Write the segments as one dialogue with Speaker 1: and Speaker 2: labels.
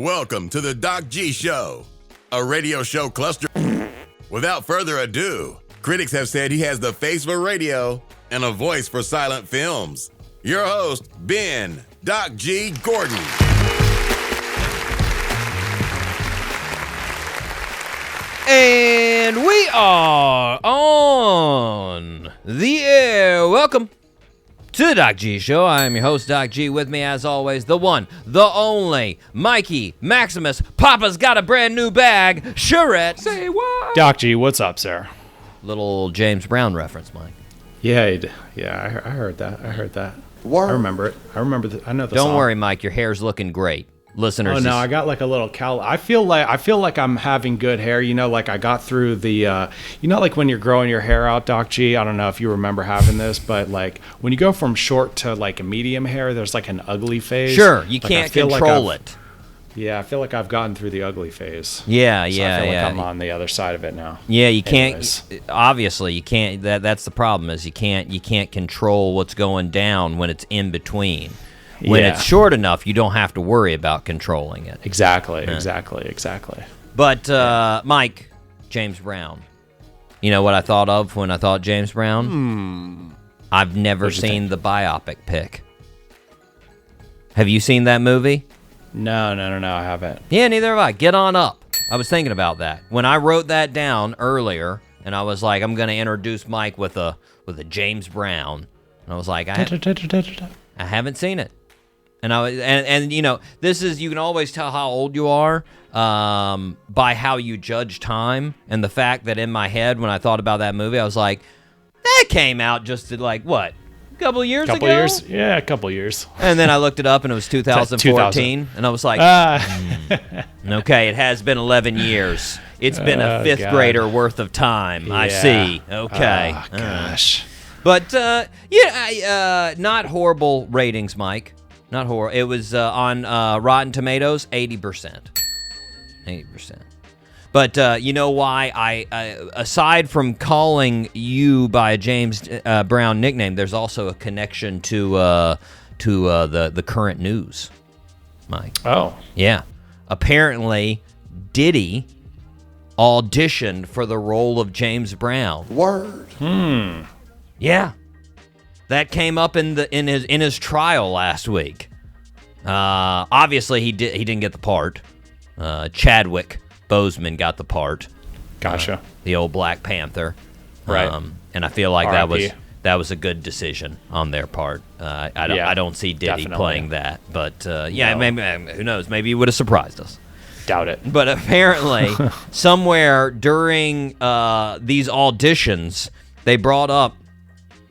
Speaker 1: Welcome to the Doc G Show, a radio show cluster. Without further ado, critics have said he has the face for radio and a voice for silent films. Your host, Ben Doc G Gordon.
Speaker 2: And we are on the air. Welcome to the Doc G Show. I am your host, Doc G. With me, as always, the one, the only, Mikey Maximus. Papa's got a brand new bag. Charette. Say what?
Speaker 3: Doc G, what's up, sir?
Speaker 2: Little James Brown reference, Mike.
Speaker 3: Yeah, I heard that. Word. I remember it. I know the song.
Speaker 2: Don't worry, Mike. Your hair's looking great. Listeners.
Speaker 3: Oh no, I got like a little cowl. I feel like I'm having good hair. You know, like I got through the. Like when you're growing your hair out, Doc G. I don't know if you remember having this, but like when you go from short to like a medium hair, there's like an ugly phase.
Speaker 2: Sure, you can't control it.
Speaker 3: Yeah, I feel like I've gotten through the ugly phase.
Speaker 2: Yeah.
Speaker 3: I feel like I'm on the other side of it now.
Speaker 2: Yeah, you
Speaker 3: Anyways.
Speaker 2: can't. Obviously, you can't. That's the problem. Is you can't control what's going down when it's in between. When it's short enough, you don't have to worry about controlling it.
Speaker 3: Exactly.
Speaker 2: But Mike, James Brown. You know what I thought of when I thought James Brown? I've never seen the biopic pic. Have you seen that movie?
Speaker 3: No, I haven't.
Speaker 2: Yeah, neither have I. Get on up. I was thinking about that. When I wrote that down earlier, and I was like, I'm going to introduce Mike with a James Brown. And I was like, I haven't seen it. And you know, this is, you can always tell how old you are by how you judge time. And the fact that in my head, when I thought about that movie, I was like, that came out just like, what? A couple of years ago?
Speaker 3: Yeah, a couple years.
Speaker 2: And then I looked it up and it was 2014. And I was like, okay, it has been 11 years. It's been a fifth grader worth of time. Yeah. I see. Okay.
Speaker 3: Oh, gosh.
Speaker 2: But, not horrible ratings, Mike. Not horrible. It was on Rotten Tomatoes, 80%. 80%. But you know why I aside from calling you by a James Brown nickname, there's also a connection to the current news, Mike.
Speaker 3: Oh.
Speaker 2: Yeah. Apparently, Diddy auditioned for the role of James Brown.
Speaker 1: Word.
Speaker 2: Yeah. That came up in his trial last week. Obviously he didn't get the part. Chadwick Boseman got the part.
Speaker 3: Gotcha.
Speaker 2: The old Black Panther.
Speaker 3: Right.
Speaker 2: And I feel like
Speaker 3: R.I.P.
Speaker 2: that was a good decision on their part. I don't see Diddy playing that, but no. Maybe, who knows? Maybe he would have surprised us.
Speaker 3: Doubt it.
Speaker 2: But apparently, somewhere during these auditions, they brought up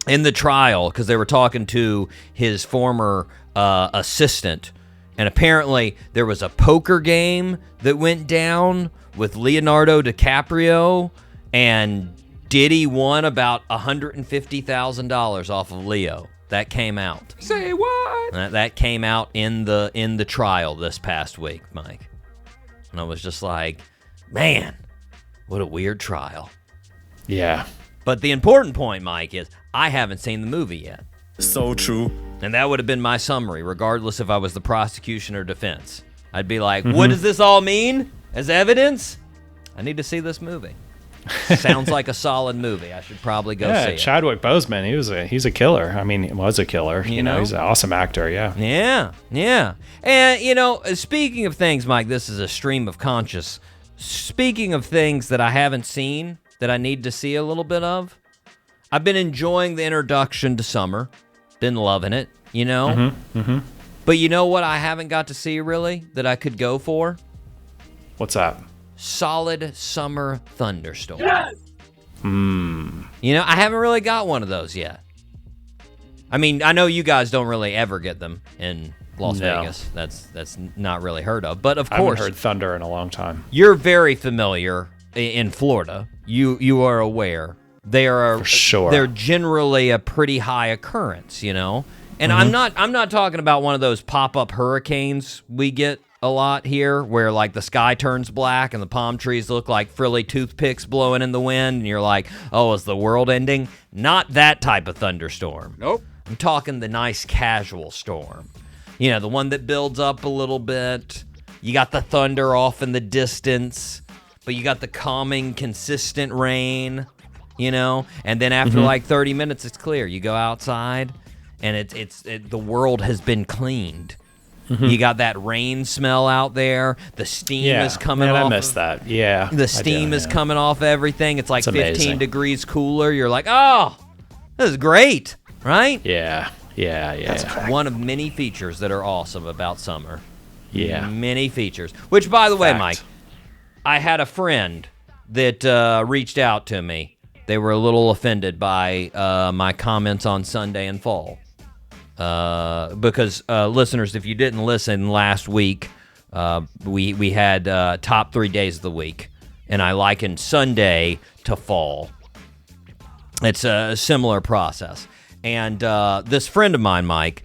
Speaker 2: in the trial, because they were talking to his former assistant, and apparently there was a poker game that went down with Leonardo DiCaprio, and Diddy won about $150,000 off of Leo. That came out.
Speaker 3: Say what?
Speaker 2: That came out in the trial this past week, Mike. And I was just like, man, what a weird trial.
Speaker 3: Yeah.
Speaker 2: But the important point, Mike, is I haven't seen the movie yet.
Speaker 1: So true.
Speaker 2: And that would have been my summary, regardless if I was the prosecution or defense. I'd be like, what does this all mean as evidence? I need to see this movie. Sounds like a solid movie. I should probably go see it.
Speaker 3: Chadwick Boseman, he's a killer. I mean, he was a killer. You know, he's an awesome actor, yeah.
Speaker 2: Yeah. And, you know, speaking of things, Mike, this is a stream of conscious. Speaking of things that I haven't seen, that I need to see a little bit of, I've been enjoying the introduction to summer. Been loving it, you know? But you know what I haven't got to see, really, that I could go for?
Speaker 3: What's that?
Speaker 2: Solid summer thunderstorm.
Speaker 3: Yes!
Speaker 2: You know, I haven't really got one of those yet. I mean, I know you guys don't really ever get them in Las Vegas. That's not really heard of. But of course,
Speaker 3: I haven't heard thunder in a long time.
Speaker 2: You're very familiar in Florida. You are aware. They are
Speaker 3: for sure.
Speaker 2: They're generally a pretty high occurrence, you know. And I'm not talking about one of those pop-up hurricanes we get a lot here, where like the sky turns black and the palm trees look like frilly toothpicks blowing in the wind, and you're like, oh, is the world ending? Not that type of thunderstorm.
Speaker 1: Nope.
Speaker 2: I'm talking the nice casual storm. You know, the one that builds up a little bit, You got the thunder off in the distance, but you got the calming, consistent rain, you know? And then after like 30 minutes, it's clear. You go outside, and the world has been cleaned. You got that rain smell out there. The steam is coming off.
Speaker 3: I miss that. Yeah.
Speaker 2: The steam is coming off everything. It's like 15 degrees cooler. You're like, oh, this is great, right?
Speaker 3: Yeah.
Speaker 2: That's one of many features that are awesome about summer.
Speaker 3: Yeah.
Speaker 2: Many features. Which, by the way, Mike, I had a friend that reached out to me. They were a little offended by my comments on Sunday and fall. Because listeners, if you didn't listen last week, we had top 3 days of the week, and I likened Sunday to fall. It's a similar process. And this friend of mine, Mike,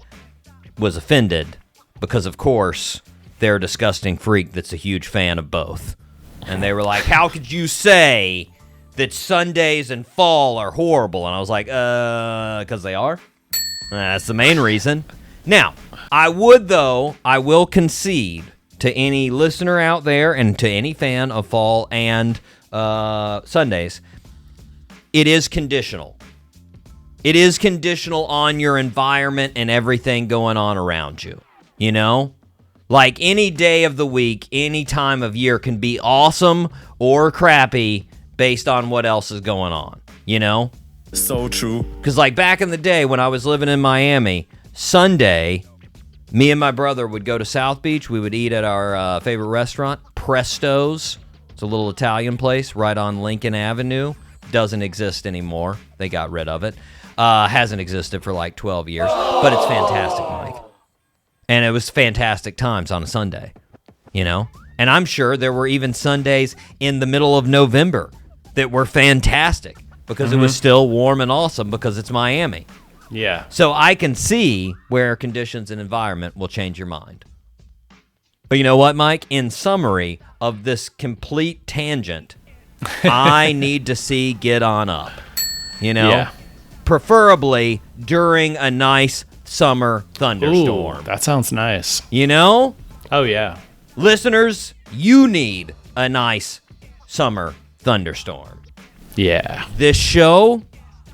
Speaker 2: was offended because, of course, they're a disgusting freak that's a huge fan of both. And they were like, how could you say that Sundays and fall are horrible? And I was like, because they are. That's the main reason. Now, I will concede to any listener out there and to any fan of fall and Sundays, it is conditional. It is conditional on your environment and everything going on around you, you know? Like any day of the week, any time of year can be awesome or crappy based on what else is going on, you know?
Speaker 4: So true.
Speaker 2: Because like back in the day when I was living in Miami, Sunday, me and my brother would go to South Beach. We would eat at our favorite restaurant, Presto's. It's a little Italian place right on Lincoln Avenue. Doesn't exist anymore. They got rid of it. Hasn't existed for like 12 years. But it's fantastic, Mike. And it was fantastic times on a Sunday, you know? And I'm sure there were even Sundays in the middle of November that were fantastic. Because it was still warm and awesome because it's Miami.
Speaker 3: Yeah.
Speaker 2: So I can see where conditions and environment will change your mind. But you know what, Mike? In summary of this complete tangent, I need to see Get On Up. You know?
Speaker 3: Yeah.
Speaker 2: Preferably during a nice summer thunderstorm.
Speaker 3: Ooh, that sounds nice.
Speaker 2: You know?
Speaker 3: Oh, yeah.
Speaker 2: Listeners, you need a nice summer thunderstorm.
Speaker 3: Yeah.
Speaker 2: This show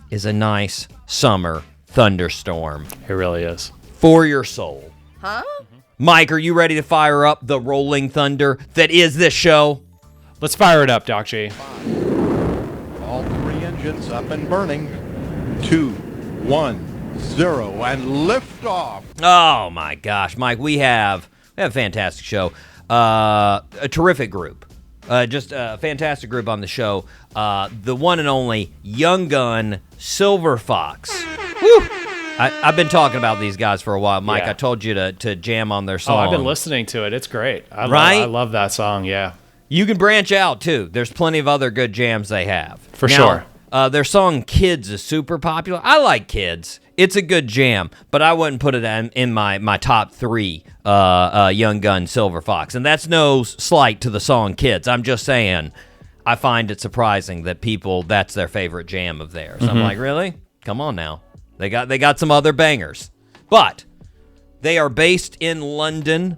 Speaker 2: is a nice summer thunderstorm.
Speaker 3: It really is.
Speaker 2: For your soul. Huh? Mike, are you ready to fire up the rolling thunder that is this show?
Speaker 3: Let's fire it up, Doc G.
Speaker 4: All 3 engines up and burning. 2, 1, 0, and lift off.
Speaker 2: Oh my gosh, Mike, we have a fantastic show. A terrific group. Just a fantastic group on the show. The one and only Young Gun Silver Fox. Woo! I've been talking about these guys for a while, Mike.
Speaker 3: Yeah.
Speaker 2: I told you to jam on their song.
Speaker 3: Oh, I've been listening to it. It's great.
Speaker 2: Right?
Speaker 3: I love that song, yeah.
Speaker 2: You can branch out, too. There's plenty of other good jams they have.
Speaker 3: For sure.
Speaker 2: Their song Kids is super popular. I like Kids. It's a good jam, but I wouldn't put it in my top 3 Young Gun Silver Fox. And that's no slight to the song Kids. I'm just saying I find it surprising that that's their favorite jam of theirs. I'm like, really? Come on now. They got some other bangers. But they are based in London.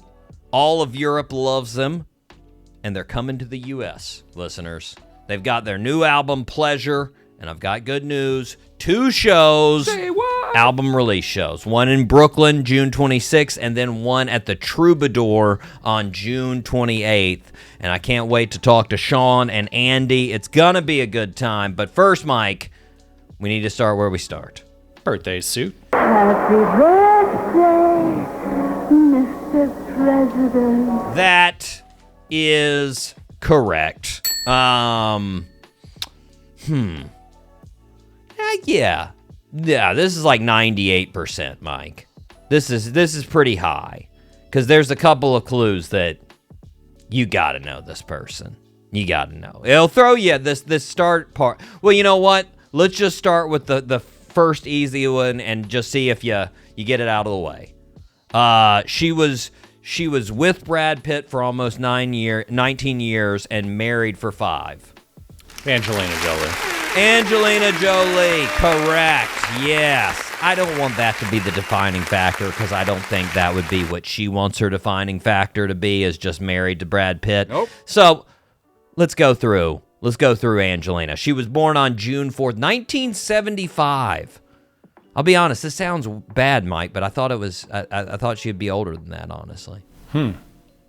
Speaker 2: All of Europe loves them. And they're coming to the U.S., listeners. They've got their new album, Pleasure, and I've got good news. 2 shows, album release shows. One in Brooklyn, June 26th, and then one at the Troubadour on June 28th. And I can't wait to talk to Shawn and Andy. It's going to be a good time. But first, Mike, we need to start where we start.
Speaker 3: Birthday suit.
Speaker 5: Happy birthday, Mr. President.
Speaker 2: That is correct. Yeah, this is like 98%, Mike. This is pretty high. Because there's a couple of clues that you gotta know this person. You gotta know. It'll throw you this start part. Well, you know what? Let's just start with the first easy one and just see if you get it out of the way. She was with Brad Pitt for almost 19 years and married for 5.
Speaker 3: Angelina Jolie.
Speaker 2: Angelina Jolie, correct. Yes. I don't want that to be the defining factor because I don't think that would be what she wants her defining factor to be, is just married to Brad Pitt.
Speaker 6: Nope.
Speaker 2: So let's go through Angelina. She was born on June 4th, 1975. I'll be honest, this sounds bad, Mike, but I thought it was. I thought she'd be older than that, honestly.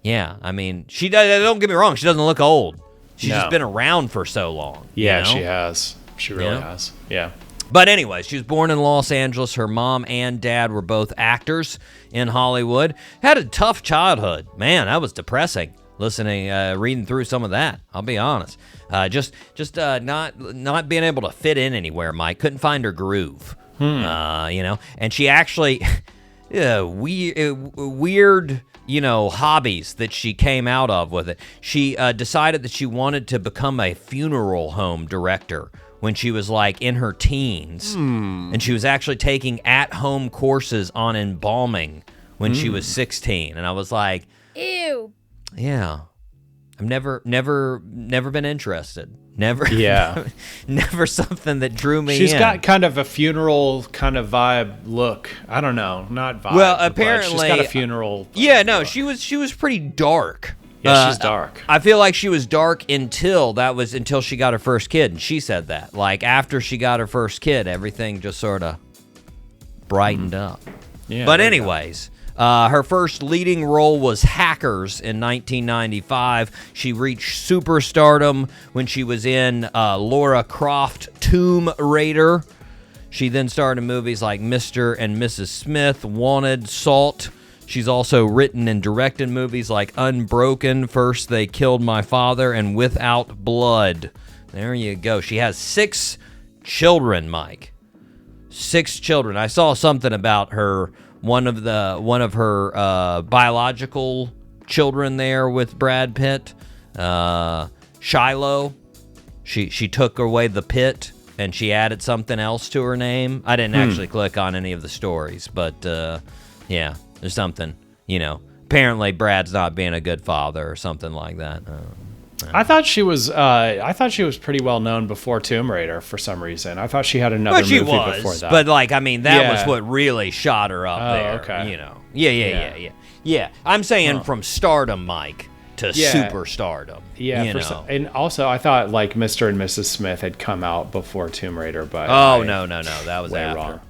Speaker 2: Yeah, I mean, she does. Don't get me wrong, she doesn't look old. She's just been around for so long.
Speaker 3: Yeah,
Speaker 2: you know?
Speaker 3: she has. She really has. Yeah.
Speaker 2: But anyway, she was born in Los Angeles. Her mom and dad were both actors in Hollywood. Had a tough childhood. Man, that was depressing. Reading through some of that. I'll be honest. Just not being able to fit in anywhere. Mike couldn't find her groove. And she actually weird. Hobbies that she came out of with it. She decided that she wanted to become a funeral home director when she was like in her teens. And she was actually taking at-home courses on embalming when she was 16. And I was like,
Speaker 7: ew.
Speaker 2: Yeah. I've never been interested. Never.
Speaker 3: Yeah.
Speaker 2: Never something that drew me in.
Speaker 3: She's got kind of a funeral kind of vibe look. I don't know, not vibe.
Speaker 2: Well,
Speaker 3: but
Speaker 2: apparently
Speaker 3: she's got a funeral.
Speaker 2: Yeah, no, she was pretty dark.
Speaker 3: Yeah, she's dark.
Speaker 2: I feel like she was dark until she got her first kid, and she said that. Like after she got her first kid, everything just sort of brightened up.
Speaker 3: Yeah.
Speaker 2: But anyways, her first leading role was Hackers in 1995. She reached superstardom when she was in Lara Croft Tomb Raider. She then starred in movies like Mr. and Mrs. Smith, Wanted, Salt. She's also written and directed movies like Unbroken, First They Killed My Father, and Without Blood. There you go. She has 6 children, Mike. 6 children. I saw something about her. One of her biological children there with Brad Pitt, Shiloh. She took away the Pitt and she added something else to her name. I didn't actually click on any of the stories, but yeah, there's something. Apparently Brad's not being a good father or something like that.
Speaker 3: I thought she was pretty well known before Tomb Raider for some reason. I thought she had another movie before that.
Speaker 2: But that was what really shot her up there.
Speaker 3: Okay.
Speaker 2: Yeah. I'm saying from stardom, Mike, to superstardom.
Speaker 3: Yeah. And also, I thought like Mr. and Mrs. Smith had come out before Tomb Raider, but
Speaker 2: no, that was
Speaker 3: way
Speaker 2: after.
Speaker 3: wrong.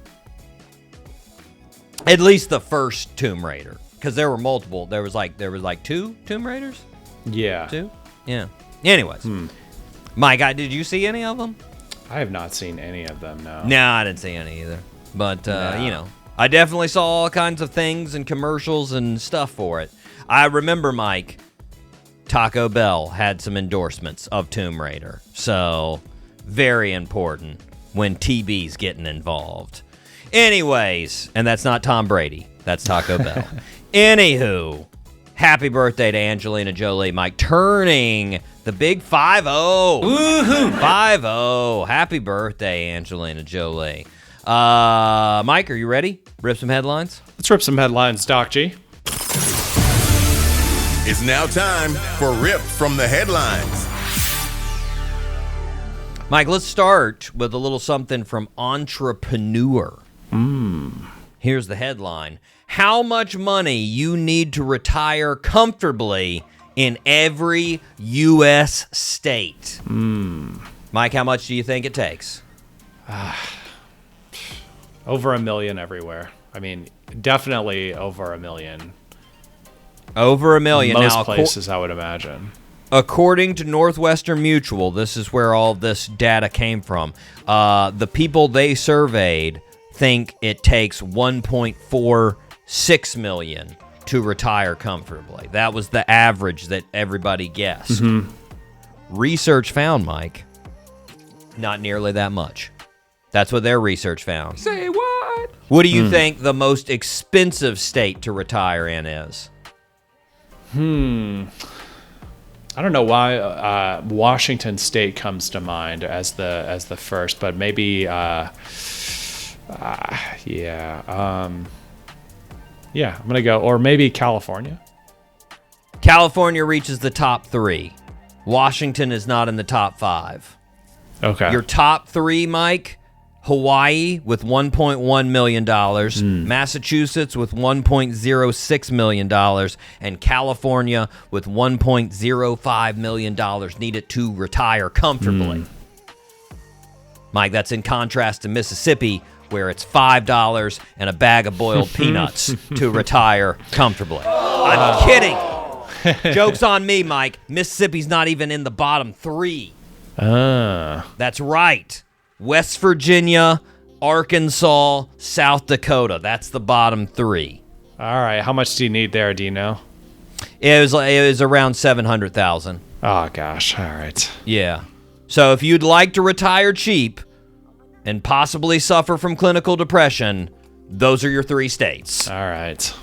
Speaker 2: At least the first Tomb Raider, because there were multiple. There was like 2 Tomb Raiders.
Speaker 3: Yeah.
Speaker 2: 2. Yeah. Anyways, Mike, did you see any of them?
Speaker 3: I have not seen any of them. No.
Speaker 2: No, I didn't see any either. But I definitely saw all kinds of things and commercials and stuff for it. I remember, Mike, Taco Bell had some endorsements of Tomb Raider, so very important when TB's getting involved. Anyways, and that's not Tom Brady. That's Taco Bell. Anywho. Happy birthday to Angelina Jolie, Mike, turning the big 5-0. Woohoo! 5-0. Happy birthday, Angelina Jolie. Mike, are you ready? Rip some headlines?
Speaker 3: Let's rip some headlines, Doc G.
Speaker 1: It's now time for Rip from the Headlines.
Speaker 2: Mike, let's start with a little something from Entrepreneur. Here's the headline. How much money you need to retire comfortably in every U.S. state. Mike, how much do you think it takes?
Speaker 3: Over $1 million everywhere. I mean, definitely over $1 million.
Speaker 2: Over $1 million.
Speaker 3: Most
Speaker 2: now,
Speaker 3: places, I would imagine.
Speaker 2: According to Northwestern Mutual, this is where all this data came from. The people they surveyed think it takes $1.46 million to retire comfortably. That was the average that everybody guessed. Research found, Mike, not nearly that much. That's what their research found.
Speaker 6: Say what?
Speaker 2: What do you think the most expensive state to retire in is?
Speaker 3: I don't know why Washington State comes to mind as the first, but maybe I'm gonna go, or maybe California.
Speaker 2: California reaches the top 3. Washington is not in the top 5.
Speaker 3: Okay.
Speaker 2: Your top 3, Mike: Hawaii with $1.1 million, Massachusetts with $1.06 million, and California with $1.05 million needed to retire comfortably. Mike, that's in contrast to Mississippi, where it's $5 and a bag of boiled peanuts to retire comfortably. I'm kidding. Joke's on me, Mike. Mississippi's not even in the bottom 3. That's right. West Virginia, Arkansas, South Dakota. That's the bottom 3.
Speaker 3: All right. How much do you need there? Do you know?
Speaker 2: It was around 700,000.
Speaker 3: Oh gosh. All right.
Speaker 2: Yeah. So if you'd like to retire cheap and possibly suffer from clinical depression, those are your 3 states.
Speaker 3: All right.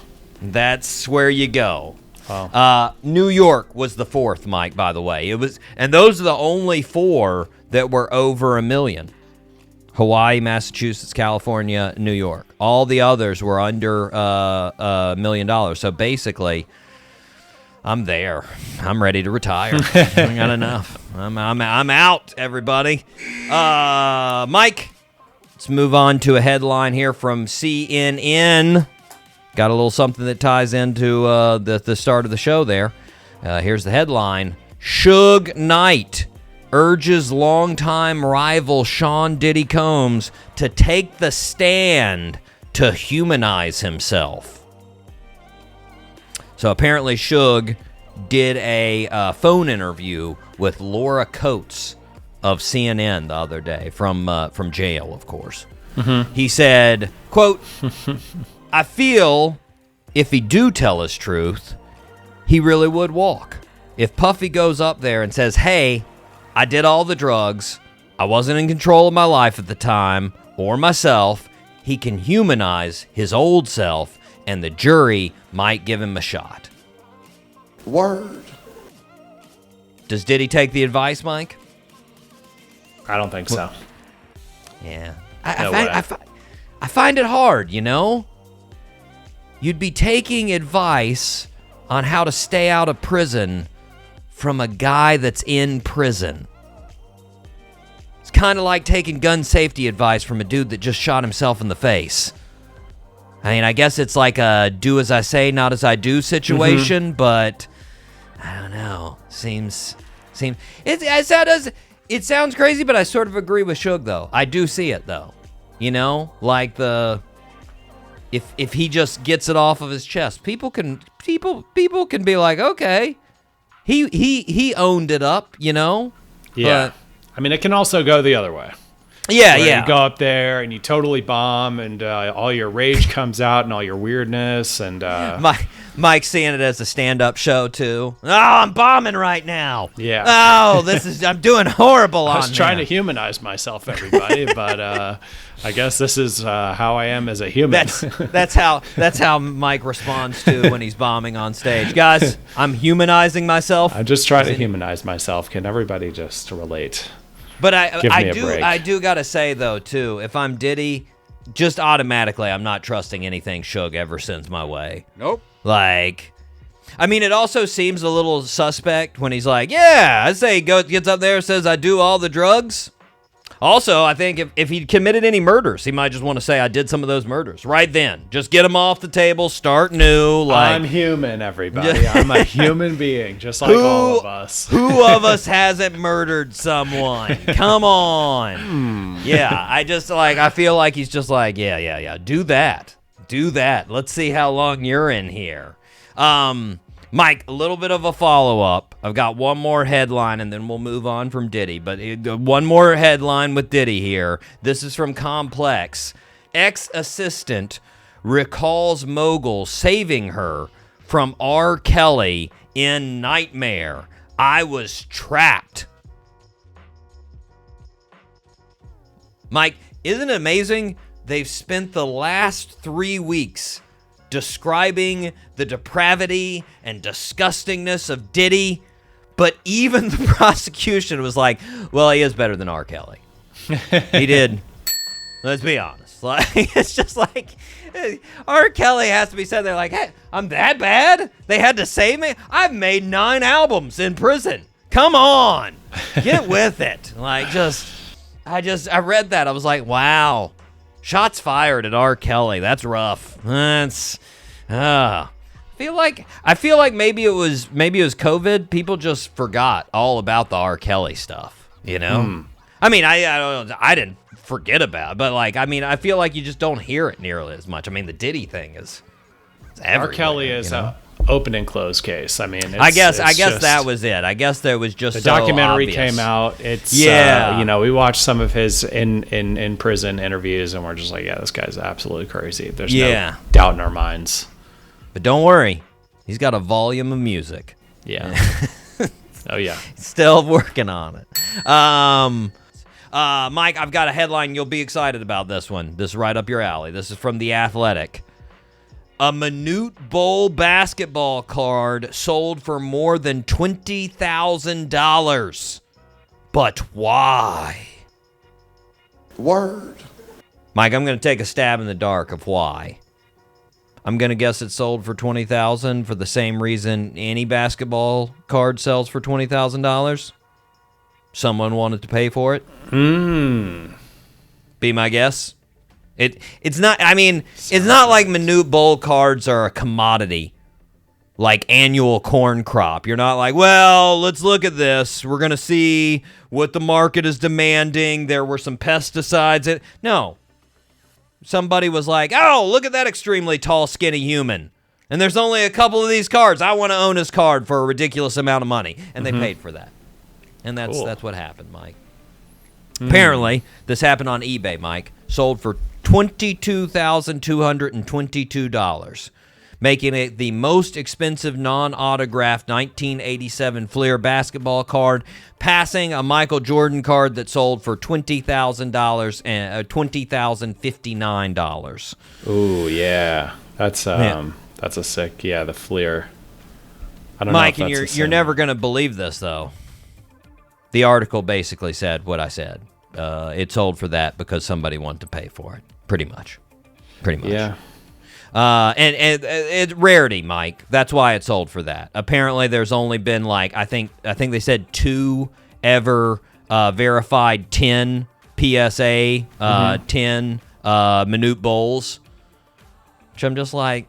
Speaker 2: That's where you go.
Speaker 3: Wow.
Speaker 2: New York was the 4th, Mike, by the way. And those are the only 4 that were over $1 million. Hawaii, Massachusetts, California, New York. All the others were under $1 million. So basically, I'm there. I'm ready to retire. I got enough. I'm out, everybody. Mike, let's move on to a headline here from CNN. Got a little something that ties into the start of the show there. Here's the headline. Suge Knight urges longtime rival Sean Diddy Combs to take the stand to humanize himself. So apparently Suge did a phone interview with Laura Coates of CNN the other day from jail, of course. Mm-hmm. He said, quote, I feel if he do tell his truth, he really would walk. If Puffy goes up there and says, hey, I did all the drugs, I wasn't in control of my life at the time, or myself, he can humanize his old self, and the jury might give him a shot.
Speaker 6: Word.
Speaker 2: Does Diddy take the advice, Mike?
Speaker 3: I don't think so.
Speaker 2: Yeah. I find it hard, you know? You'd be taking advice on how to stay out of prison from a guy that's in prison. It's kind of like taking gun safety advice from a dude that just shot himself in the face. I mean, I guess it's like a do as I say, not as I do situation, but I don't know. It sounds crazy, but I sort of agree with Suge, though. I do see it, though. You know, like if he just gets it off of his chest, people can be like, okay, he owned it up, you know.
Speaker 3: Yeah. But, I mean, it can also go the other way.
Speaker 2: Yeah,
Speaker 3: where
Speaker 2: yeah.
Speaker 3: You go up there and you totally bomb, and all your rage comes out and all your weirdness, and
Speaker 2: Mike's seeing it as a stand-up show too. Oh, I'm bombing right now.
Speaker 3: Yeah.
Speaker 2: Oh, I'm doing horrible on.
Speaker 3: I was trying to humanize myself, everybody, but I guess this is how I am as a human.
Speaker 2: That's how Mike responds to when he's bombing on stage. Guys, I'm humanizing myself.
Speaker 3: I just try to humanize myself. Can everybody just relate?
Speaker 2: But I do gotta say though too, if I'm Diddy, just automatically I'm not trusting anything Suge ever sends my way.
Speaker 6: Nope.
Speaker 2: Like, I mean, it also seems a little suspect when he's like, yeah, I say he gets up there and says I do all the drugs. Also, I think if he committed any murders, he might just want to say I did some of those murders right then. Just get them off the table, start new. Like,
Speaker 3: I'm human, everybody. I'm a human being, just like all of us.
Speaker 2: Who of us hasn't murdered someone? Come on. Yeah, I feel like he's just like, yeah. Do that. Let's see how long you're in here. Mike, a little bit of a follow-up. I've got one more headline, and then we'll move on from Diddy. But one more headline with Diddy here. This is from Complex. Ex-assistant recalls mogul saving her from R. Kelly in Nightmare. I was trapped. Mike, isn't it amazing? They've spent the last 3 weeks describing the depravity and disgustingness of Diddy, but even the prosecution was like, well, he is better than R. Kelly. He did. Let's be honest. Like, it's just like, R. Kelly has to be said there like, hey, I'm that bad? They had to save me? I've made 9 albums in prison. Come on. Get with it. Like, just, I read that. I was like, wow. Shots fired at R. Kelly. That's rough. That's I feel like maybe it was COVID. People just forgot all about the R. Kelly stuff, you know? I mean, I didn't forget about it, but like, I mean, I feel like you just don't hear it nearly as much. I mean, the Diddy thing is everywhere.
Speaker 3: R. Kelly is a open and closed case. I mean,
Speaker 2: I guess that was it. I guess that was just
Speaker 3: the
Speaker 2: so
Speaker 3: documentary
Speaker 2: obvious.
Speaker 3: came out. It's we watched some of his in prison interviews, and we're just like, yeah, this guy's absolutely crazy. There's no doubt in our minds.
Speaker 2: But don't worry, he's got a volume of music.
Speaker 3: Yeah. Oh yeah.
Speaker 2: Still working on it. Mike, I've got a headline. You'll be excited about this one. This is right up your alley. This is from The Athletic. A Minute Bowl basketball card sold for more than $20,000. But why?
Speaker 6: Word.
Speaker 2: Mike, I'm going to take a stab in the dark of why. I'm going to guess it sold for $20,000 for the same reason any basketball card sells for $20,000. Someone wanted to pay for it. Be my guess. It's not. I mean, it's not like Minute Bowl cards are a commodity, like annual corn crop. You're not like, well, let's look at this. We're gonna see what the market is demanding. There were some pesticides. No, somebody was like, oh, look at that extremely tall, skinny human, and there's only a couple of these cards. I want to own his card for a ridiculous amount of money, and they paid for that, and that's what happened, Mike. Apparently, this happened on eBay, Mike. Sold for $22,222, making it the most expensive non-autographed 1987 Fleer basketball card, passing a Michael Jordan card that sold for $20,000 and $20,059.
Speaker 3: Ooh, yeah, that's a sick. Yeah, the Fleer. I don't
Speaker 2: Mike,
Speaker 3: know.
Speaker 2: Mike,
Speaker 3: and
Speaker 2: you're never gonna believe this though. The article basically said what I said. It sold for that because somebody wanted to pay for it. Pretty much.
Speaker 3: Yeah.
Speaker 2: And it's rarity, Mike. That's why it sold for that. Apparently, there's only been like I think they said 2 ever verified 10 PSA 10 Minute Bowls. Which I'm just like,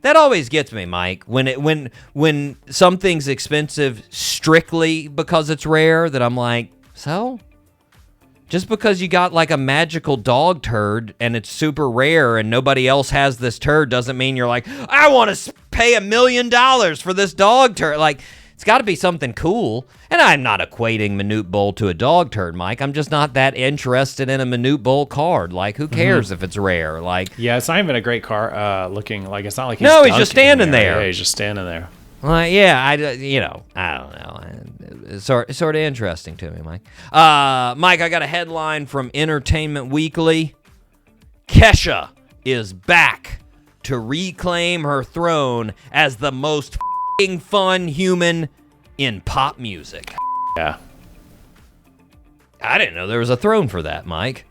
Speaker 2: that always gets me, Mike. When something's expensive strictly because it's rare, that I'm like, so? Just because you got like a magical dog turd and it's super rare and nobody else has this turd doesn't mean you're like, I want to pay $1 million for this dog turd. Like, it's got to be something cool. And I'm not equating Minute Bowl to a dog turd, Mike. I'm just not that interested in a Minute Bowl card. Like, who cares if it's rare? Like,
Speaker 3: yeah, it's not even a great car looking. Like, it's not like
Speaker 2: he's just standing there.
Speaker 3: Yeah, he's just standing there.
Speaker 2: Yeah, I don't know. It's sort of interesting to me, Mike. Mike, I got a headline from Entertainment Weekly. Kesha is back to reclaim her throne as the most f***ing fun human in pop music.
Speaker 3: Yeah.
Speaker 2: I didn't know there was a throne for that, Mike.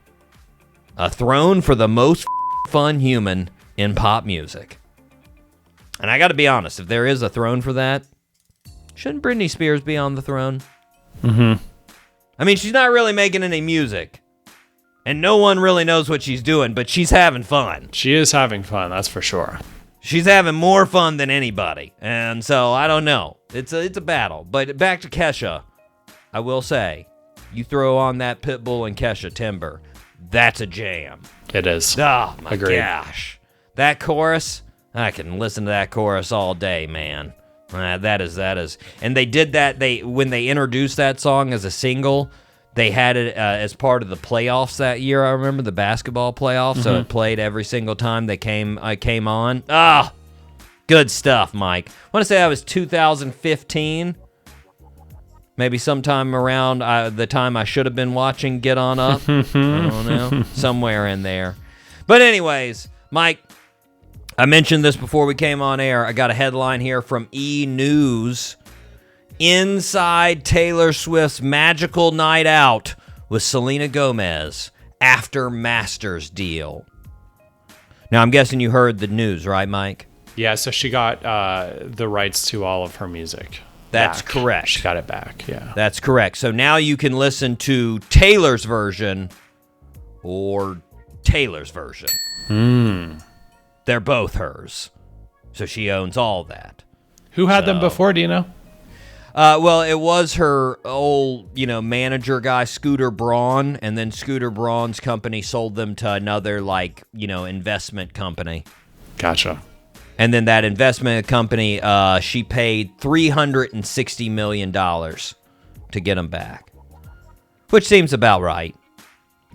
Speaker 2: A throne for the most f***ing fun human in pop music. And I got to be honest, if there is a throne for that, shouldn't Britney Spears be on the throne? I mean, she's not really making any music, and no one really knows what she's doing, but she's having fun.
Speaker 3: She is having fun, that's for sure.
Speaker 2: She's having more fun than anybody, and so I don't know. It's a battle. But back to Kesha, I will say, you throw on that Pitbull and Kesha Timber, that's a jam.
Speaker 3: It is.
Speaker 2: Oh my
Speaker 3: Agreed.
Speaker 2: gosh, that chorus. I can listen to that chorus all day, man. That is. And they did that. When they introduced that song as a single, they had it as part of the playoffs that year. I remember the basketball playoffs, so it played every single time they came on. Good stuff, Mike. I want to say that was 2015, maybe sometime around the time I should have been watching Get On Up. I don't know, somewhere in there. But anyways, Mike. I mentioned this before we came on air. I got a headline here from E! News. Inside Taylor Swift's magical night out with Selena Gomez after Masters deal. Now, I'm guessing you heard the news, right, Mike?
Speaker 3: Yeah, so she got the rights to all of her music.
Speaker 2: That's
Speaker 3: back.
Speaker 2: correct.
Speaker 3: She got it back, yeah.
Speaker 2: That's correct. So now you can listen to Taylor's version or Taylor's version. They're both hers. So she owns all that.
Speaker 3: Who had them before, do you know?
Speaker 2: Well, it was her old, manager guy, Scooter Braun, and then Scooter Braun's company sold them to another, investment company.
Speaker 3: Gotcha.
Speaker 2: And then that investment company, she paid $360 million to get them back, which seems about right.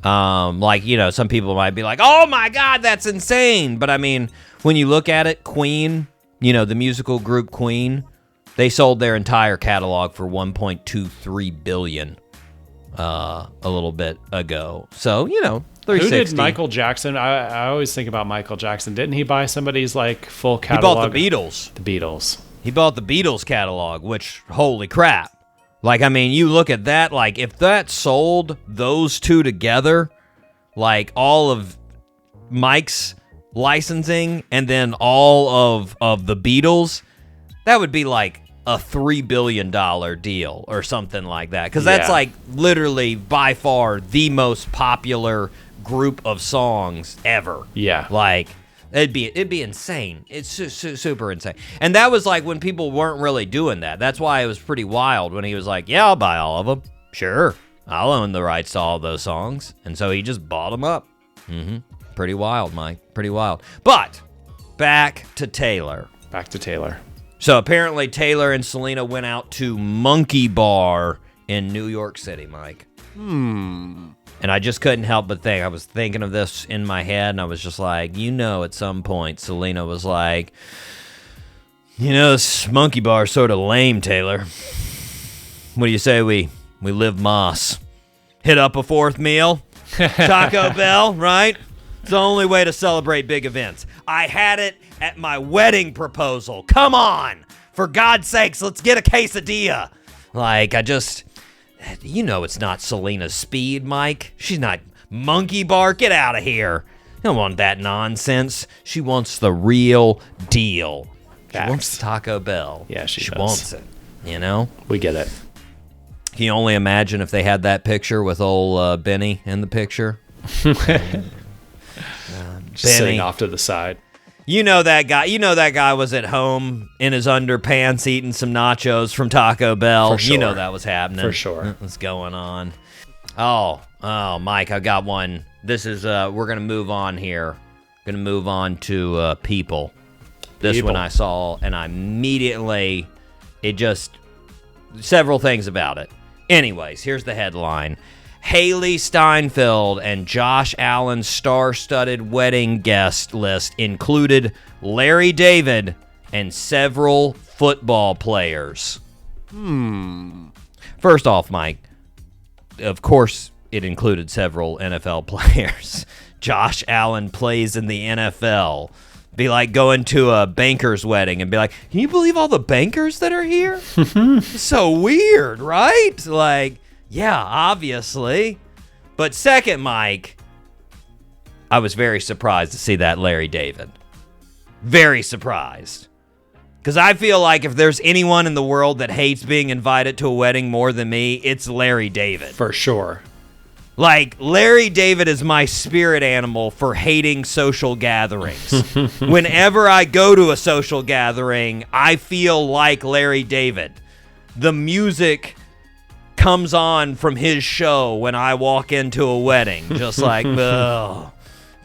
Speaker 2: Some people might be like, oh my God, that's insane. But I mean, when you look at it, Queen, the musical group Queen, they sold their entire catalog for $1.23 billion a little bit ago. So, 360.
Speaker 3: Who did Michael Jackson? I always think about Michael Jackson. Didn't he buy somebody's full catalog?
Speaker 2: He bought the Beatles.
Speaker 3: The Beatles.
Speaker 2: He bought the Beatles catalog, which, holy crap. You look at that, if that sold those two together, all of Mike's licensing and then all of the Beatles, that would be a $3 billion deal or something like that. Because that's literally by far the most popular group of songs ever.
Speaker 3: Yeah.
Speaker 2: It'd be insane. It's super insane. And that was when people weren't really doing that. That's why it was pretty wild when he was like, yeah, I'll buy all of them. Sure. I'll own the rights to all those songs. And so he just bought them up. Pretty wild, Mike. Pretty wild. But back to Taylor. So apparently Taylor and Selena went out to Monkey Bar in New York City, Mike. And I just couldn't help but think. I was thinking of this in my head, and I was just like, at some point, Selena was like, this Monkey Bar is sort of lame, Taylor. What do you say we live Moss? Hit up a fourth meal? Taco Bell, right? It's the only way to celebrate big events. I had it at my wedding proposal. Come on! For God's sakes, let's get a quesadilla. It's not Selena's speed, Mike. She's not Monkey Bar. Get out of here. You don't want that nonsense. She wants the real deal. She wants Taco Bell.
Speaker 3: Yeah, she does.
Speaker 2: Wants it.
Speaker 3: We get it.
Speaker 2: Can you only imagine if they had that picture with old Benny in the picture?
Speaker 3: Sitting off to the side.
Speaker 2: That guy was at home in his underpants eating some nachos from Taco Bell.
Speaker 3: For sure.
Speaker 2: That was happening.
Speaker 3: For sure.
Speaker 2: What's going on? Oh, Mike, I got one. This is, we're going to move on here. Going to move on to People. This one I saw, and I immediately, several things about it. Anyways, here's the headline. Haley Steinfeld and Josh Allen's star-studded wedding guest list included Larry David and several football players. First off, Mike, of course it included several NFL players. Josh Allen plays in the NFL. Be like going to a banker's wedding and be like, can you believe all the bankers that are here? So weird, right? Yeah, obviously. But second, Mike, I was very surprised to see that Larry David. Very surprised. Because I feel like if there's anyone in the world that hates being invited to a wedding more than me, it's Larry David.
Speaker 3: For sure.
Speaker 2: Larry David is my spirit animal for hating social gatherings. Whenever I go to a social gathering, I feel like Larry David. The music comes on from his show when I walk into a wedding. Just oh,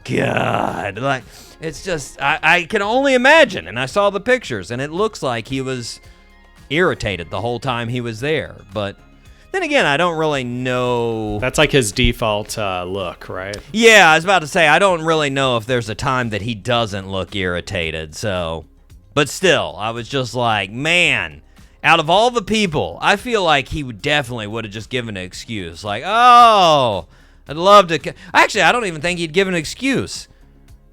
Speaker 2: God. It's just, I can only imagine. And I saw the pictures, and it looks like he was irritated the whole time he was there. But then again, I don't really know.
Speaker 3: That's his default look, right?
Speaker 2: Yeah, I was about to say, I don't really know if there's a time that he doesn't look irritated. So, but still, I was just like, man, out of all the people, I feel like he would have just given an excuse. Oh, I'd love to. Actually, I don't even think he'd give an excuse.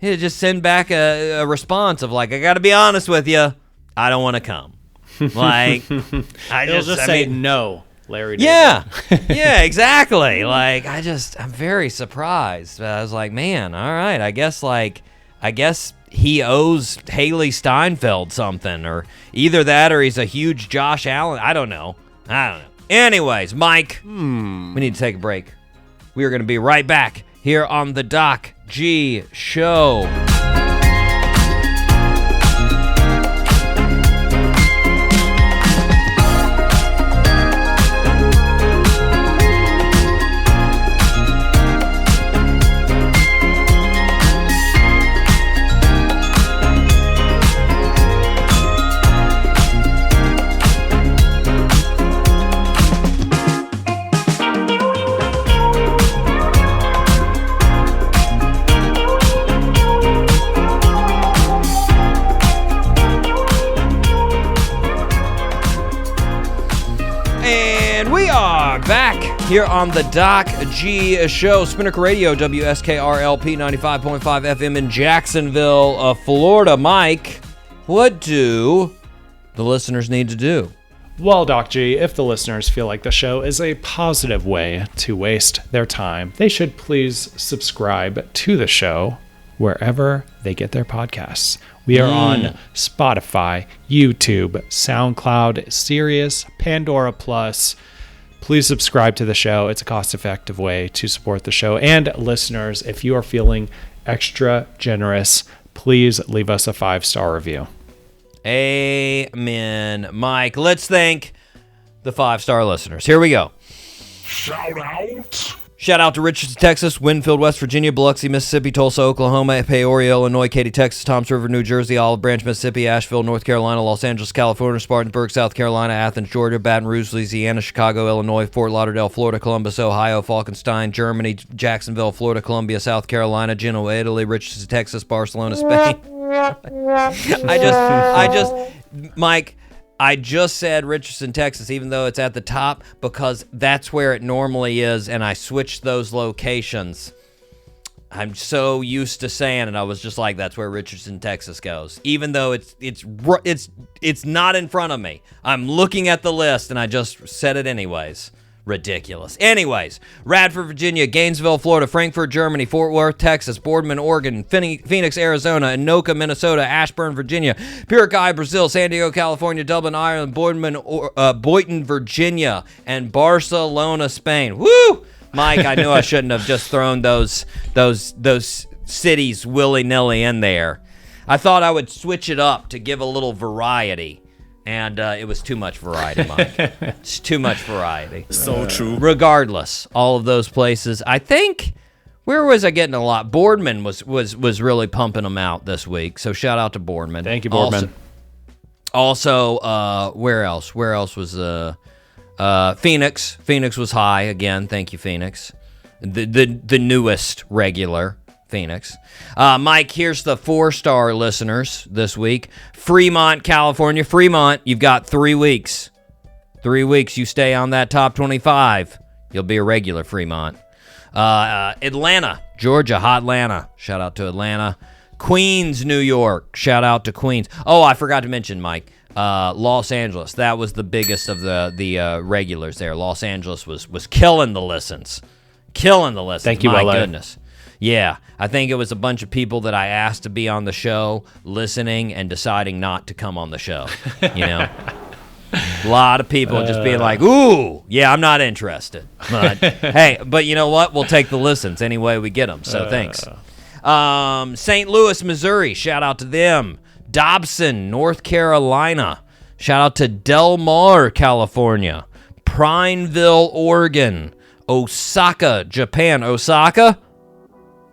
Speaker 2: He'd just send back a response of I got to be honest with you, I don't want to come.
Speaker 3: He'll just say no, Larry David.
Speaker 2: Yeah, yeah, exactly. I'm very surprised. I was like, man, all right, I guess he owes Haley Steinfeld something, or either that or he's a huge Josh Allen. I don't know. Anyways, Mike, we need to take a break. We are going to be right back here on the Doc G Show. Back here on the Doc G Show, Spinnaker Radio, WSKRLP 95.5 FM in Jacksonville, Florida. Mike, what do the listeners need to do?
Speaker 3: Well, Doc G, if the listeners feel like the show is a positive way to waste their time, they should please subscribe to the show wherever they get their podcasts. We are on Spotify, YouTube, SoundCloud, Sirius, Pandora Plus. Please subscribe to the show. It's a cost-effective way to support the show. And listeners, if you are feeling extra generous, please leave us a 5-star review.
Speaker 2: Amen. Mike, let's thank the 5-star listeners. Here we go. Shout out to Richardson, Texas, Winfield, West Virginia, Biloxi, Mississippi, Tulsa, Oklahoma, Peoria, Illinois, Katy, Texas, Toms River, New Jersey, Olive Branch, Mississippi, Asheville, North Carolina, Los Angeles, California, Spartanburg, South Carolina, Athens, Georgia, Baton Rouge, Louisiana, Chicago, Illinois, Fort Lauderdale, Florida, Columbus, Ohio, Falkenstein, Germany, Jacksonville, Florida, Columbia, South Carolina, Genoa, Italy, Richardson, Texas, Barcelona, Spain. Mike, I just said Richardson, Texas, even though it's at the top, because that's where it normally is, and I switched those locations. I'm so used to saying it, I was just like, that's where Richardson, Texas goes. Even though it's not in front of me. I'm looking at the list, and I just said it anyways. Ridiculous. Anyways, Radford, Virginia, Gainesville, Florida, Frankfurt, Germany, Fort Worth, Texas, Boardman, Oregon, Phoenix, Arizona, Anoka, Minnesota, Ashburn, Virginia, Piracai, Brazil, San Diego, California, Dublin, Ireland, Boynton, Virginia, and Barcelona, Spain. Woo! Mike, I knew I shouldn't have just thrown those cities willy-nilly in there. I thought I would switch it up to give a little variety. And it was too much variety, Mike. It's too much variety.
Speaker 7: So true.
Speaker 2: Regardless, all of those places. I think, where was I getting a lot? Boardman was really pumping them out this week. So shout out to Boardman.
Speaker 3: Thank you, Boardman.
Speaker 2: Also, where else? Where else was Phoenix? Phoenix was high again. Thank you, Phoenix. The newest regular. Phoenix. Mike, here's the 4-star listeners this week. Fremont, California. Fremont, you've got 3 weeks. 3 weeks, you stay on that top 25. You'll be a regular Fremont. Atlanta, Georgia, hot Atlanta. Shout out to Atlanta. Queens, New York. Shout out to Queens. Oh, I forgot to mention, Mike. Los Angeles. That was the biggest of the regulars there. Los Angeles was killing the listens. Killing the listens.
Speaker 3: Thank you,
Speaker 2: My
Speaker 3: LA.
Speaker 2: goodness. Yeah, I think it was a bunch of people that I asked to be on the show, listening and deciding not to come on the show. You know, a lot of people just being like, "Ooh, yeah, I'm not interested." But hey, but you know what? We'll take the listens any way we get them. So thanks. St. Louis, Missouri. Shout out to them. Dobson, North Carolina. Shout out to Del Mar, California. Prineville, Oregon. Osaka, Japan. Osaka.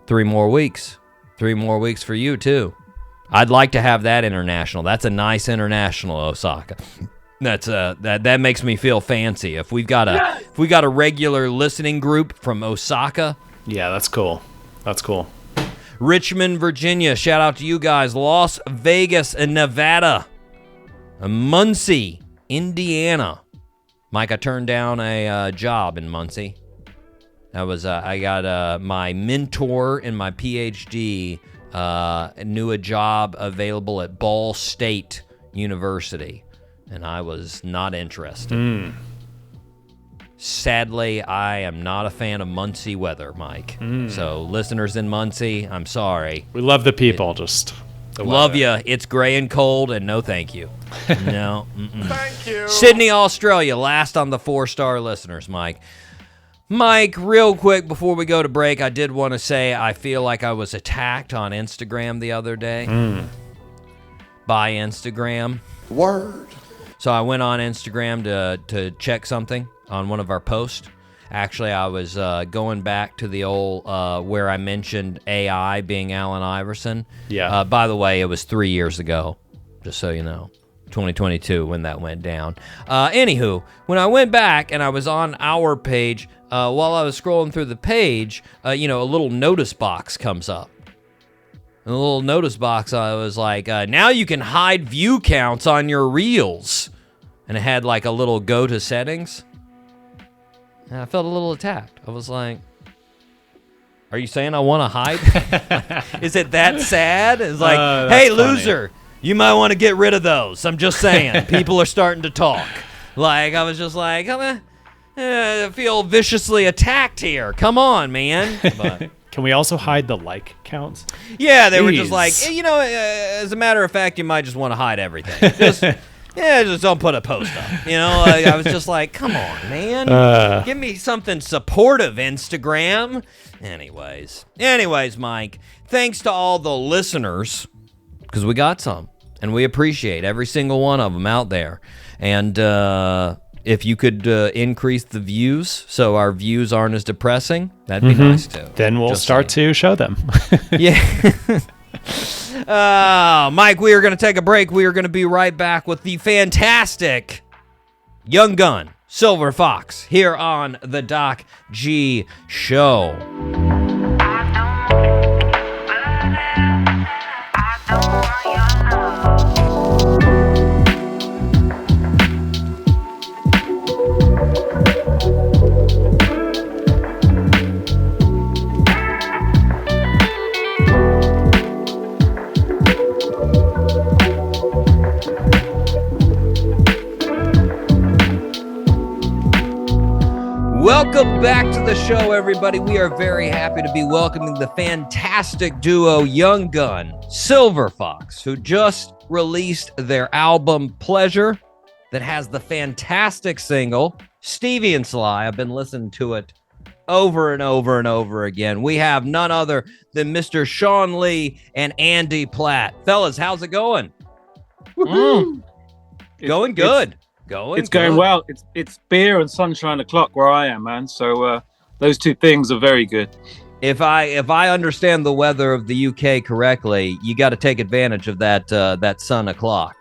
Speaker 2: 3 more weeks. 3 more weeks for you, too. I'd like to have that international. That's a nice international, Osaka. That's that makes me feel fancy. If we've got a regular listening group from Osaka.
Speaker 3: Yeah, that's cool. That's cool.
Speaker 2: Richmond, Virginia. Shout out to you guys. Las Vegas and Nevada. Muncie, Indiana. Mike, I turned down a job in Muncie. That was I got my mentor in my PhD knew a job available at Ball State University, and I was not interested. Sadly, I am not a fan of Muncie weather, Mike. So listeners in Muncie, I'm sorry.
Speaker 3: We love the people, just
Speaker 2: Love you. It's gray and cold, and no thank you. No. Thank you. Sydney, Australia, last on the 4-star listeners, Mike. Mike, real quick before we go to break, I did want to say I feel like I was attacked on Instagram the other day. By Instagram.
Speaker 6: Word.
Speaker 2: So I went on Instagram to check something on one of our posts. Actually, I was going back to the old where I mentioned AI being Allen Iverson.
Speaker 3: Yeah.
Speaker 2: By the way, it was 3 years ago, just so you know. 2022 when that went down. Anywho, when I went back and I was on our page, while I was scrolling through the page, a little notice box comes up. In the little notice box, I was like, now you can hide view counts on your reels. And it had like a little go to settings. And I felt a little attacked. I was like, are you saying I want to hide? Is it that sad? It's like, hey, loser, you might want to get rid of those. I'm just saying. People are starting to talk. Like, I was just like, I feel viciously attacked here. Come on, man. But
Speaker 3: Can we also hide the like counts?
Speaker 2: yeah, they were just like, as a matter of fact, you might just want to hide everything. Just don't put a post up. I was just like, come on, man. Give me something supportive, Instagram. Anyways, Mike, thanks to all the listeners, because we got some, and we appreciate every single one of them out there. And if you could increase the views so our views aren't as depressing, that'd be nice too.
Speaker 3: Then we'll start to show them.
Speaker 2: Yeah. Mike, we are going to take a break. We are going to be right back with the fantastic Young Gun, Silver Fox, here on the Doc G Show. Welcome back to the show, everybody. We are very happy to be welcoming the fantastic duo Young Gun, Silver Fox, who just released their album Pleasure that has the fantastic single Stevie and Sly. I've been listening to it over and over and over again. We have none other than Mr. Shawn Lee and Andy Platt. Fellas, how's it going?
Speaker 7: Going
Speaker 2: good.
Speaker 7: It's going well. It's beer and sunshine o'clock where I am, man. So those two things are very good.
Speaker 2: If I understand the weather of the UK correctly, you got to take advantage of that sun o'clock.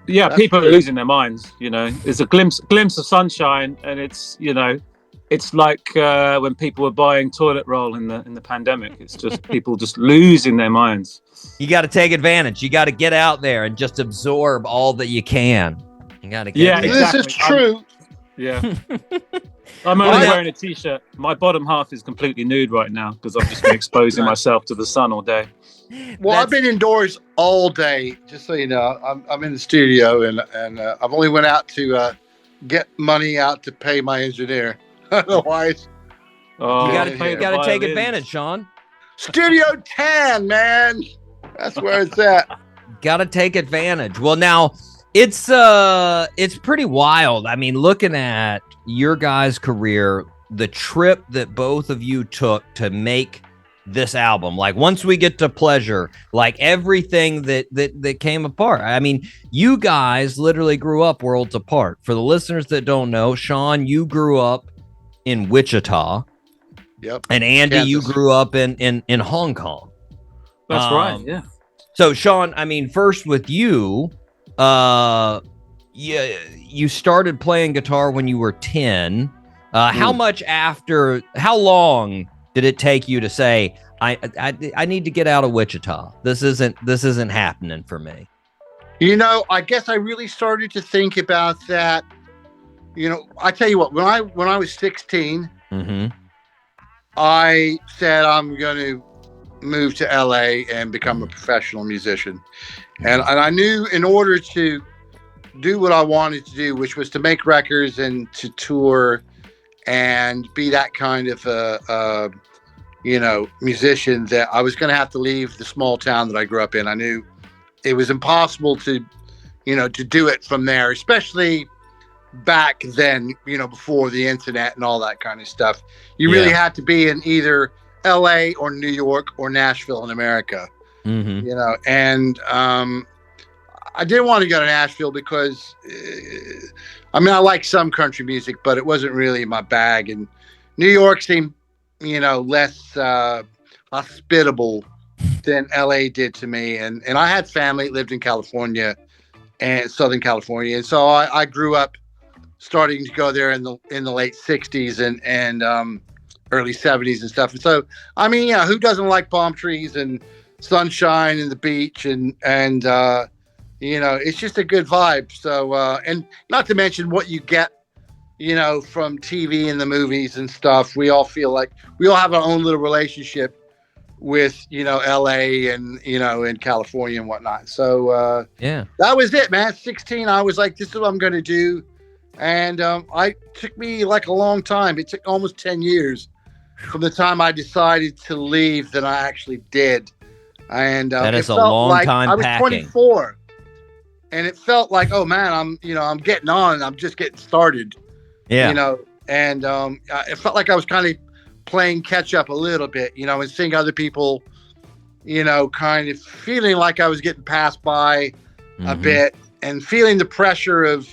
Speaker 7: Yeah, that's people true. Are losing their minds. It's a glimpse of sunshine, and it's like when people were buying toilet roll in the pandemic. It's just people just losing their minds.
Speaker 2: You got to take advantage. You got to get out there and just absorb all that you can. You gotta get
Speaker 6: exactly. This is true.
Speaker 7: I'm only wearing a t-shirt. My bottom half is completely nude right now because I've just been exposing myself to the sun all day.
Speaker 6: Well, I've been indoors all day, just so you know. I'm in the studio and I've only went out to get money out to pay my engineer. Otherwise,
Speaker 2: you gotta take advantage, Shawn.
Speaker 6: Studio 10, man. That's where it's at.
Speaker 2: Gotta take advantage. Well, now. It's pretty wild. I mean, looking at your guys' career, the trip that both of you took to make this album, like once we get to Pleasure, like everything that came apart. I mean, you guys literally grew up worlds apart. For the listeners that don't know, Shawn, you grew up in Wichita.
Speaker 6: Yep.
Speaker 2: And Andy, Kansas. You grew up in Hong Kong.
Speaker 7: That's right, yeah.
Speaker 2: So, Shawn, I mean, first with you, you started playing guitar when you were 10. How long did it take you to say, I need to get out of Wichita? This isn't happening for me.
Speaker 6: I guess I really started to think about that. I tell you what, when I was 16, I said I'm going to move to LA and become a professional musician. And I knew in order to do what I wanted to do, which was to make records and to tour and be that kind of musician, that I was going to have to leave the small town that I grew up in. I knew it was impossible to, to do it from there, especially back then, before the internet and all that kind of stuff. You really had to be in either LA or New York or Nashville in America, and I didn't want to go to Nashville because, I like some country music, but it wasn't really my bag. And New York seemed, less hospitable than LA did to me. And I had family that lived in California and Southern California. And so I grew up starting to go there in the late 60s and early 70s and stuff. And so, who doesn't like palm trees and sunshine and the beach and it's just a good vibe. So, and not to mention what you get, from TV and the movies and stuff. We all feel like we all have our own little relationship with, LA and, in California and whatnot. So, that was it, man. 16, I was like, this is what I'm going to do. And it took me like a long time. It took almost 10 years from the time I decided to leave that I actually did. And
Speaker 2: that is a long time
Speaker 6: I was
Speaker 2: packing.
Speaker 6: 24. And it felt like, oh man, I'm getting on. I'm just getting started. Yeah. And it felt like I was kind of playing catch up a little bit, and seeing other people, kind of feeling like I was getting passed by a bit and feeling the pressure of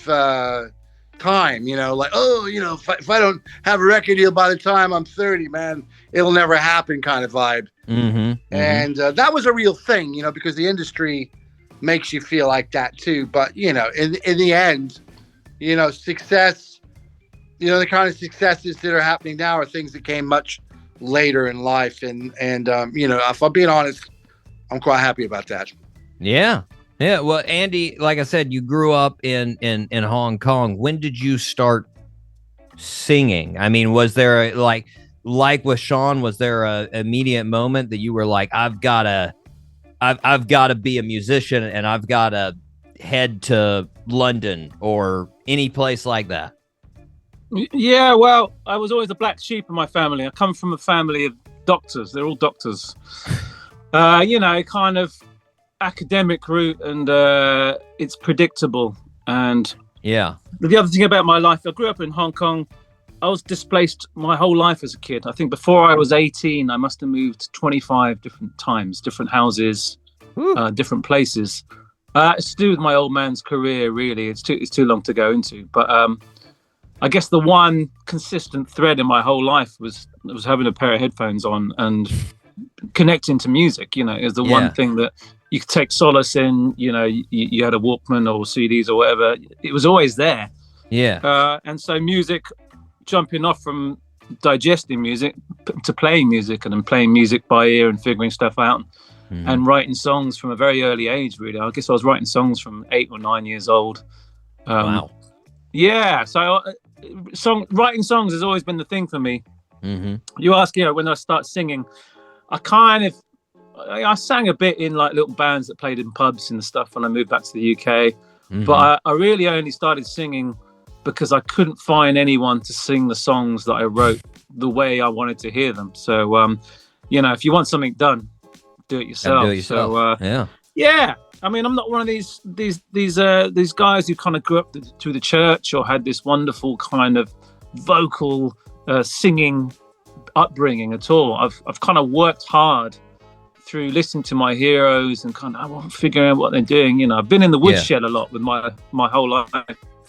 Speaker 6: time, like, oh, if I don't have a record deal by the time I'm 30, man, it'll never happen kind of vibe. And that was a real thing, because the industry makes you feel like that too. But, in the end, success, the kind of successes that are happening now are things that came much later in life. And if I'm being honest, I'm quite happy about that.
Speaker 2: Yeah. Yeah. Well, Andy, like I said, you grew up in Hong Kong. When did you start singing? Was there like with Shawn, was there a immediate moment that you were like, I've got to be a musician and I've got to head to London or any place like that?
Speaker 7: Yeah, well, I was always the black sheep in my family. I come from a family of doctors. They're all doctors. Kind of academic route, and it's predictable. And the other thing about my life, I grew up in Hong Kong. I was displaced my whole life as a kid. I think before I was 18, I must have moved 25 different times, different houses, different places. It's to do with my old man's career, really. It's too long to go into. But I guess the one consistent thread in my whole life was having a pair of headphones on and connecting to music. Is the one thing that you could take solace in. You had a Walkman or CDs or whatever. It was always there. Yeah. And so music, jumping off from digesting music to playing music, and then playing music by ear and figuring stuff out, and writing songs from a very early age. Really, I guess I was writing songs from 8 or 9 years old.
Speaker 2: Wow. Yeah.
Speaker 7: So writing songs has always been the thing for me. You ask, when I start singing, I sang a bit in like little bands that played in pubs and stuff when I moved back to the UK. But I really only started singing because I couldn't find anyone to sing the songs that I wrote the way I wanted to hear them. So, if you want something done, do it yourself. So, yeah. I'm not one of these guys who kind of grew up through the church or had this wonderful kind of vocal singing upbringing at all. I've kind of worked hard through listening to my heroes and kind of figuring out what they're doing. I've been in the woodshed a lot with my whole life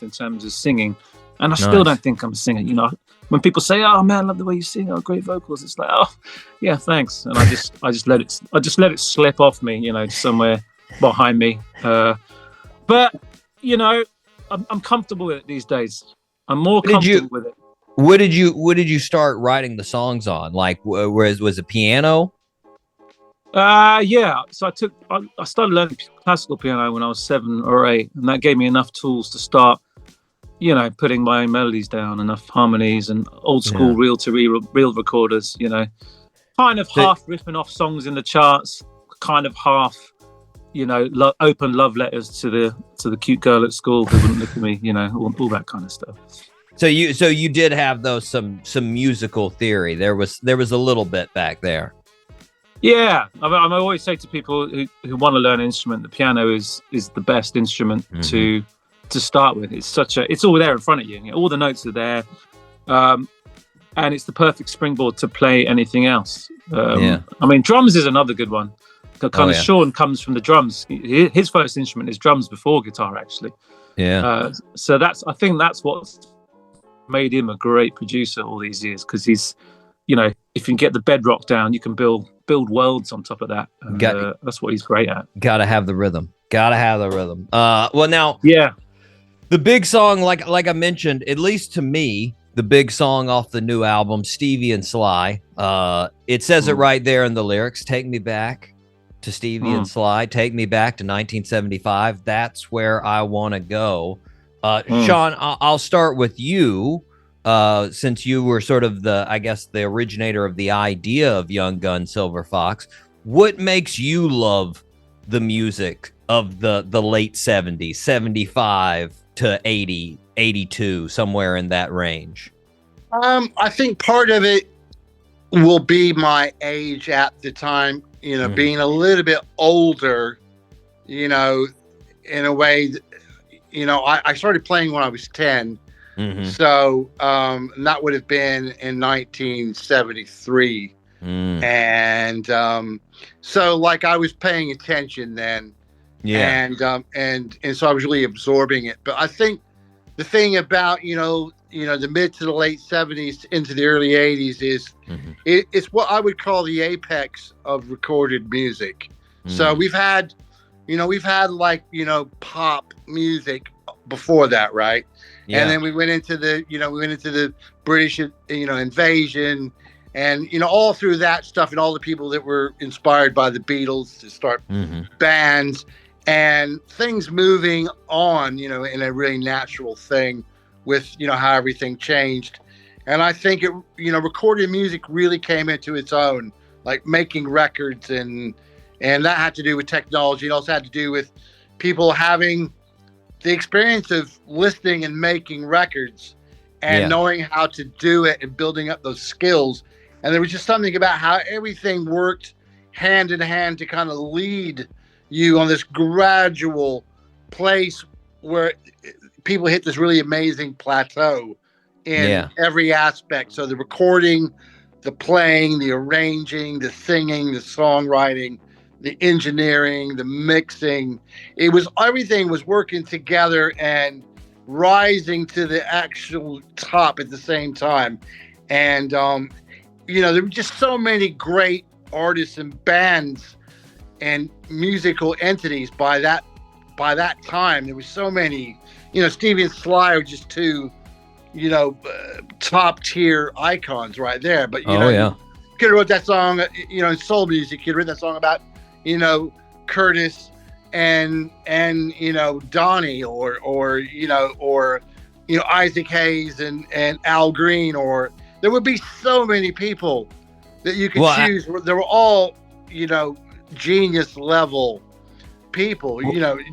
Speaker 7: in terms of singing, and I still don't think I'm a singer. When people say, "Oh man, I love the way you sing, oh great vocals," it's like, "Oh yeah, thanks," and I just let it slip off me, somewhere behind me. But I'm comfortable with it these days. I'm more comfortable with it.
Speaker 2: What did you start writing the songs on? Like, was it piano?
Speaker 7: Yeah. So I started learning classical piano when I was 7 or 8, and that gave me enough tools to start, putting my own melodies down, enough harmonies and old school reel recorders, kind of half ripping off songs in the charts, kind of half, open love letters to the cute girl at school who wouldn't look at me, all that kind of stuff.
Speaker 2: So you did have some musical theory. There was a little bit back there.
Speaker 7: Yeah, I always say to people who want to learn an instrument, the piano is the best instrument to start with. It's all there in front of you. All the notes are there, and it's the perfect springboard to play anything else. I mean, drums is another good one. Shawn comes from the drums. His first instrument is drums before guitar, actually.
Speaker 2: Yeah.
Speaker 7: So I think that's what's made him a great producer all these years, because he's, if you can get the bedrock down, you can build worlds on top of that. That's what he's great at.
Speaker 2: Gotta have the rhythm. Well, now,
Speaker 7: yeah,
Speaker 2: the big song, like I mentioned, at least to me, the big song off the new album, Stevie and Sly. It says it right there in the lyrics. Take me back to Stevie and Sly. Take me back to 1975. That's where I want to go. Shawn, I'll start with you. Since you were sort of the originator of the idea of Young Gun Silver Fox, what makes you love the music of the late 70s, 75 to 80, 82, somewhere in that range?
Speaker 6: I think part of it will be my age at the time, being a little bit older, in a way that, I started playing when I was 10. So that would have been in 1973. And so like I was paying attention then. And so I was really absorbing it. But I think the thing about, the mid to the late 70s into the early 80s is it's what I would call the apex of recorded music. So we've had like, pop music before that, right? Yeah. And then we went into the British, invasion, and all through that stuff, and all the people that were inspired by the Beatles to start bands and things moving on, in a really natural thing with how everything changed. And I think it, recorded music really came into its own, like making records, and that had to do with technology. It also had to do with people having the experience of listening and making records and knowing how to do it and building up those skills. And there was just something about how everything worked hand in hand to kind of lead you on this gradual place where people hit this really amazing plateau in every aspect. So the recording, the playing, the arranging, the singing, the songwriting, the engineering, the mixing, everything was working together and rising to the actual top at the same time. And, there were just so many great artists and bands and musical entities by that time. There was so many, Stevie and Sly are just two, top tier icons right there. But, you could have wrote that song, in soul music, you could have written that song about, Curtis and Donnie or Isaac Hayes and Al Green, or there would be so many people that you could choose. They were all, genius level people,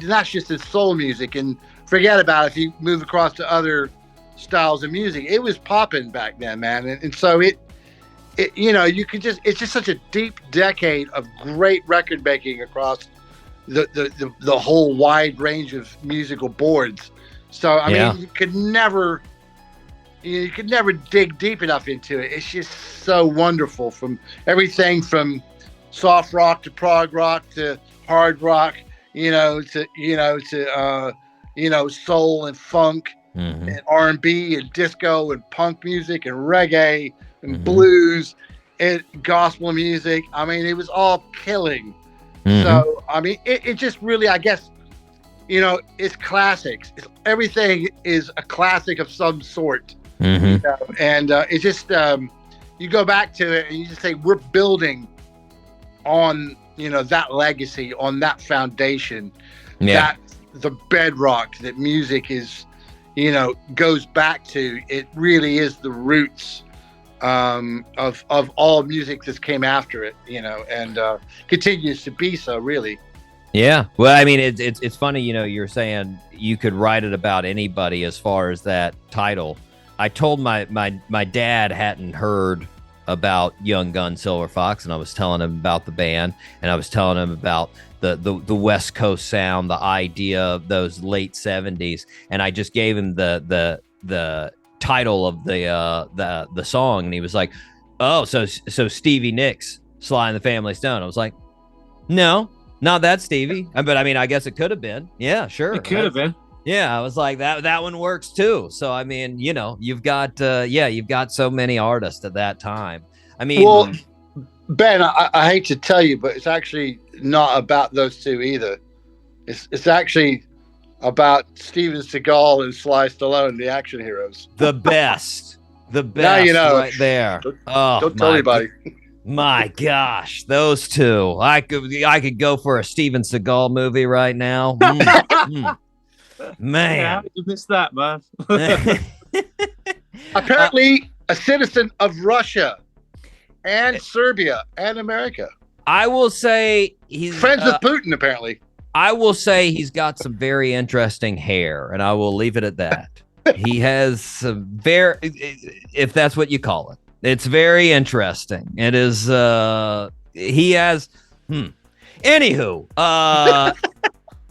Speaker 6: not just in soul music. And forget about it, if you move across to other styles of music, it was popping back then, man. And so you could it's just such a deep decade of great record making across the whole wide range of musical boards. So I mean, you could never dig deep enough into it. It's just so wonderful, from everything from soft rock to prog rock to hard rock, to soul and funk and R&B and disco and punk music and reggae and blues and gospel music. I mean, it was all killing. So, I mean, it just really, I guess, it's classics. Everything is a classic of some sort. And it's just, you go back to it and you just say, we're building on, that legacy, on that foundation, that the bedrock that music is, goes back to. It really is the roots of all music that came after it, and continues to be so, really.
Speaker 2: Yeah. Well, I mean, it's funny, you're saying you could write it about anybody as far as that title. I told my dad hadn't heard about Young Gun Silver Fox, and I was telling him about the band, and I was telling him about the West Coast sound, the idea of those late 70s, and I just gave him the title of the song, and he was like, "Oh, so Stevie Nicks, Sly and the Family Stone." I was like, "No, not that Stevie." But I mean, I guess it could have been. Yeah, sure.
Speaker 7: It could have been.
Speaker 2: Yeah, I was like, that one works too. So I mean, you know, you've got so many artists at that time. I mean,
Speaker 6: well, Ben, I hate to tell you, but it's actually not about those two either. It's actually about Steven Seagal and Sly Stallone, the action heroes.
Speaker 2: The best
Speaker 6: Now you know.
Speaker 2: right there.
Speaker 6: Don't tell anybody.
Speaker 2: My gosh, those two. I could go for a Steven Seagal movie right now. Man,
Speaker 7: Yeah, how did you miss that, man?
Speaker 6: Apparently, a citizen of Russia and Serbia and America.
Speaker 2: I will say he's
Speaker 6: Friends with Putin, apparently.
Speaker 2: I will say he's got some very interesting hair, and I will leave it at that. He has some very, if that's what you call it. It's very interesting. It is, he has, Anywho,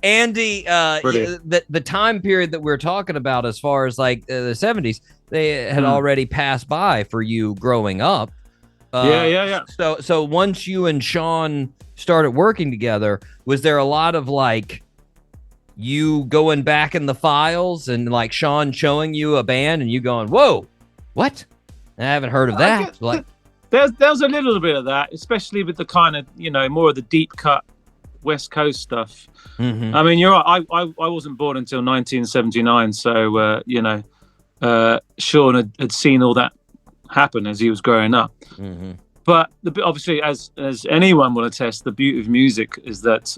Speaker 2: Andy, the time period that we're talking about as far as like the 70s, they had already passed by for you growing up.
Speaker 7: Yeah.
Speaker 2: So once you and Shawn started working together, was there a lot of like you going back in the files and like Shawn showing you a band and you going, "Whoa, what? I haven't heard of that." Like,
Speaker 7: there's a little bit of that, especially with the kind of, you know, more of the deep cut West Coast stuff.
Speaker 2: mm-hmm.
Speaker 7: I mean, you're right. I wasn't born until 1979, so you know, Shawn had seen all that happen as he was growing up.
Speaker 2: Mm-hmm.
Speaker 7: But obviously, as anyone will attest, the beauty of music is that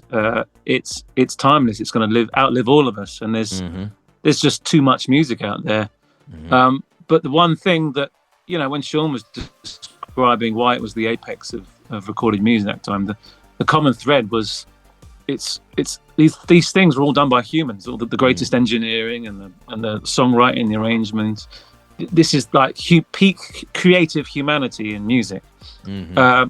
Speaker 7: it's timeless. It's going to outlive all of us, and there's just too much music out there.
Speaker 2: Mm-hmm.
Speaker 7: But the one thing that, you know, when Shawn was describing why it was the apex of recorded music at that time, the common thread was it's these things were all done by humans. All the greatest engineering and the songwriting, the arrangements. This is like peak creative humanity in music.
Speaker 2: Mm-hmm.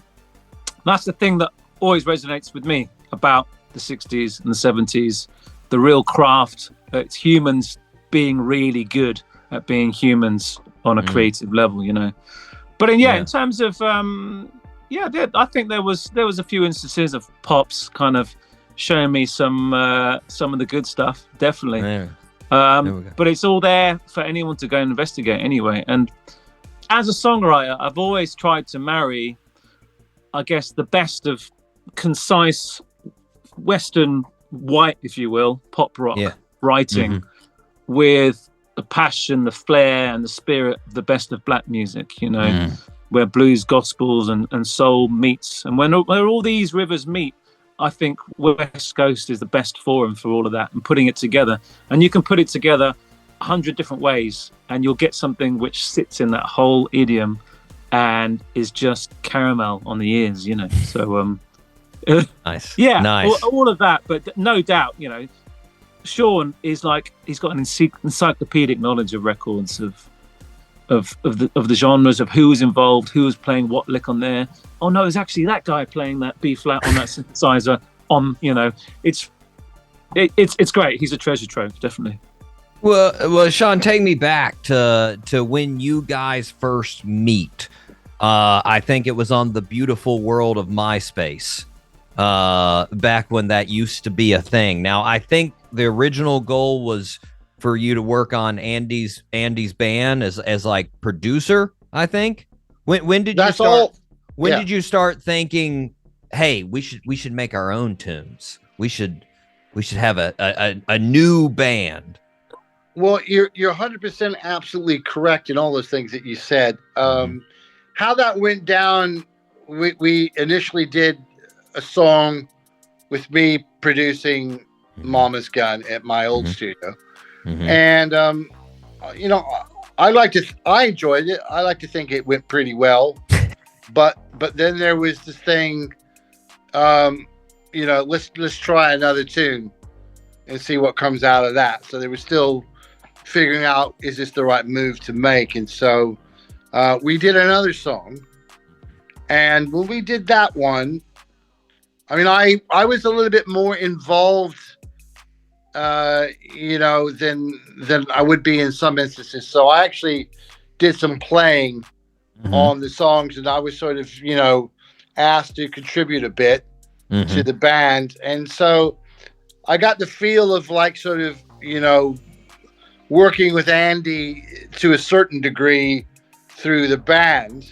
Speaker 7: That's the thing that always resonates with me about the 60s and the 70s. The real craft. It's humans being really good at being humans on a creative level, you know. But in terms of I think there was a few instances of Pops kind of showing me some of the good stuff, definitely.
Speaker 2: Yeah.
Speaker 7: But it's all there for anyone to go and investigate anyway. And as a songwriter, I've always tried to marry, I guess, the best of concise Western white, if you will, pop rock writing with the passion, the flair, and the spirit of the best of black music, you know, where blues, gospels, and soul meets. And where all these rivers meet, I think West Coast is the best forum for all of that and putting it together. And you can put it together 100 different ways and you'll get something which sits in that whole idiom and is just caramel on the ears, you know. So,
Speaker 2: nice.
Speaker 7: Yeah,
Speaker 2: nice.
Speaker 7: All of that. But no doubt, you know, Shawn is like, he's got an encyclopedic knowledge of records, of the genres, of who was involved, who was playing what lick on there. Oh no, it's actually that guy playing that B flat on that synthesizer. On, you know, it's great. He's a treasure trove, definitely.
Speaker 2: Well, Shawn, take me back to when you guys first meet. I think it was on the beautiful world of MySpace. Back when that used to be a thing. Now, I think the original goal was for you to work on Andy's band as like producer, I think. When did you start? When did you start thinking, hey, we should make our own tunes? We should have a new band.
Speaker 6: Well, you're 100% absolutely correct in all those things that you said. How that went down, we initially did a song with me producing Mama's Gun at my old studio. And, you know, I enjoyed it. I like to think it went pretty well, but then there was this thing, you know, let's try another tune and see what comes out of that. So they were still figuring out, is this the right move to make? And so, we did another song And when we did that one, I mean, I was a little bit more involved, than I would be in some instances. So I actually did some playing on the songs, and I was sort of, asked to contribute a bit to the band. And so I got the feel of like sort of, working with Andy to a certain degree through the band.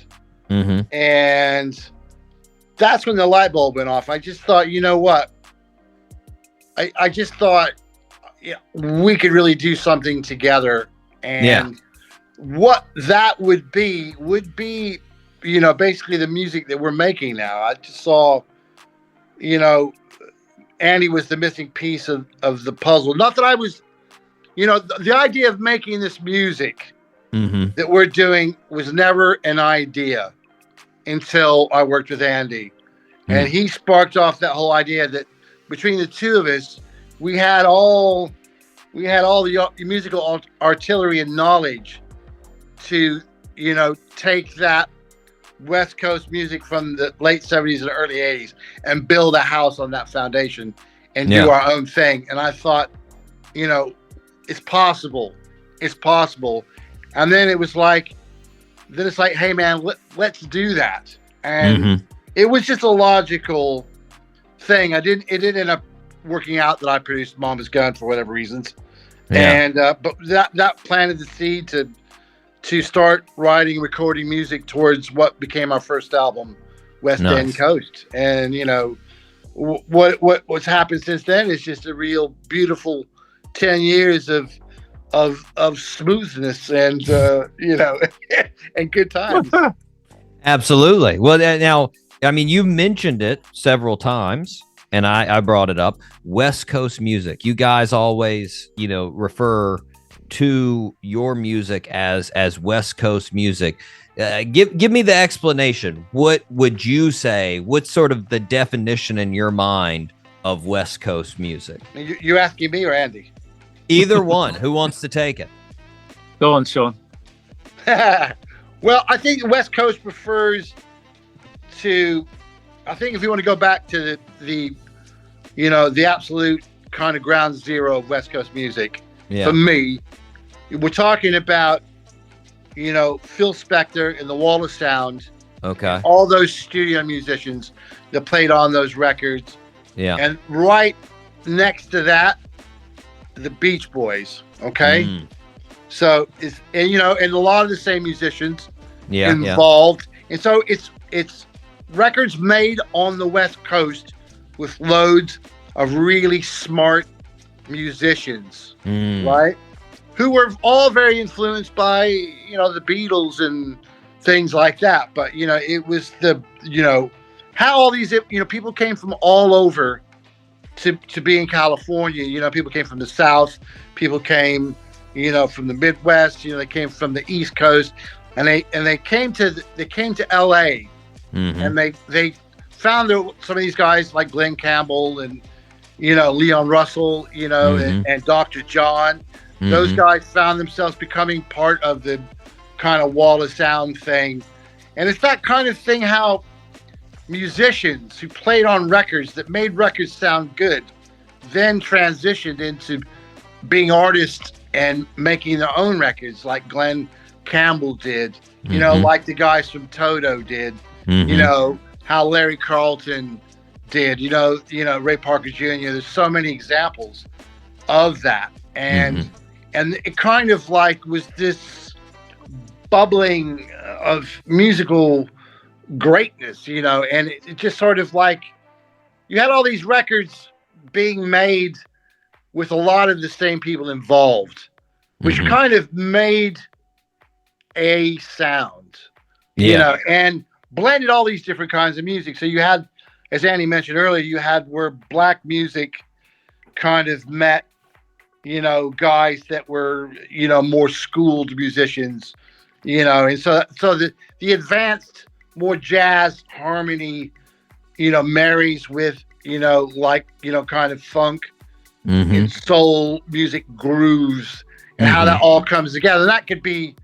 Speaker 6: And that's when the light bulb went off. I just thought, you know what? I just thought we could really do something together. And what that would be, basically the music that we're making now. I just saw, Andy was the missing piece of the puzzle. Not that I was, the idea of making this music that we're doing was never an idea until I worked with Andy. And he sparked off that whole idea that between the two of us, we had all the musical artillery and knowledge to, take that West Coast music from the late 70s and early 80s and build a house on that foundation and do our own thing. And I thought, it's possible. It's possible. And then it's like, hey man, let's do that. And it was just a logical thing. It didn't end up working out that I produced Mama's Gun for whatever reasons. And, but that planted the seed to start writing and recording music towards what became our first album, West End Coast. And, what's happened since then is just a real beautiful 10 years of smoothness and and good times.
Speaker 2: Absolutely. Well, now, I mean, you mentioned it several times, and I brought it up. West Coast music. You guys always, refer to your music as West Coast music. Give me the explanation. What would you say? What's sort of the definition in your mind of West Coast music?
Speaker 6: You asking me or Andy?
Speaker 2: Either one. Who wants to take it?
Speaker 7: Go on, Shawn.
Speaker 6: Well, I think West Coast refers to, I think if you want to go back to the absolute kind of ground zero of West Coast music, for me, we're talking about, Phil Spector and the Wall of Sound.
Speaker 2: Okay.
Speaker 6: All those studio musicians that played on those records.
Speaker 2: Yeah.
Speaker 6: And right next to that, the Beach Boys. Okay. So and a lot of the same musicians involved. And so it's records made on the West Coast with loads of really smart musicians, right? Who were all very influenced by, the Beatles and things like that. But, it was how all these, people came from all over to be in California. People came from the South, people came, from the Midwest, they came from the East Coast, and they came to LA, and they found some of these guys like Glenn Campbell and, Leon Russell, and Dr. John. Those guys found themselves becoming part of the kind of Wall of Sound thing. And it's that kind of thing how musicians who played on records that made records sound good then transitioned into being artists and making their own records like Glenn Campbell did, like the guys from Toto did, how Larry Carlton did, Ray Parker Jr. There's so many examples of that. And it kind of like was this bubbling of musical greatness, and it just sort of like you had all these records being made with a lot of the same people involved, which kind of made a sound, and blended all these different kinds of music. So you had, as Andy mentioned earlier, you had where black music kind of met, guys that were, more schooled musicians, and so the advanced, more jazz harmony, marries with, kind of funk and soul music grooves and how that all comes together. And that could be,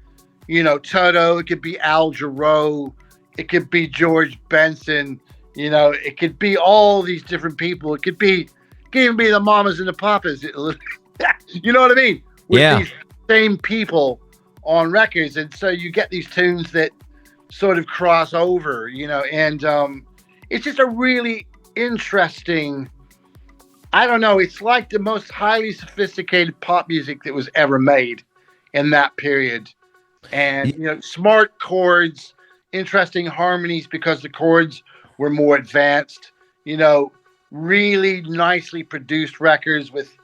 Speaker 6: Toto, it could be Al Jarreau, it could be George Benson, you know, it could be all these different people. It could even be the Mamas and the Papas. You know what I mean? With these same people on records. And so you get these tunes that sort of cross over, you know, and it's just a really interesting, I don't know, it's like the most highly sophisticated pop music that was ever made in that period. And, you know, smart chords, interesting harmonies because the chords were more advanced, you know, really nicely produced records with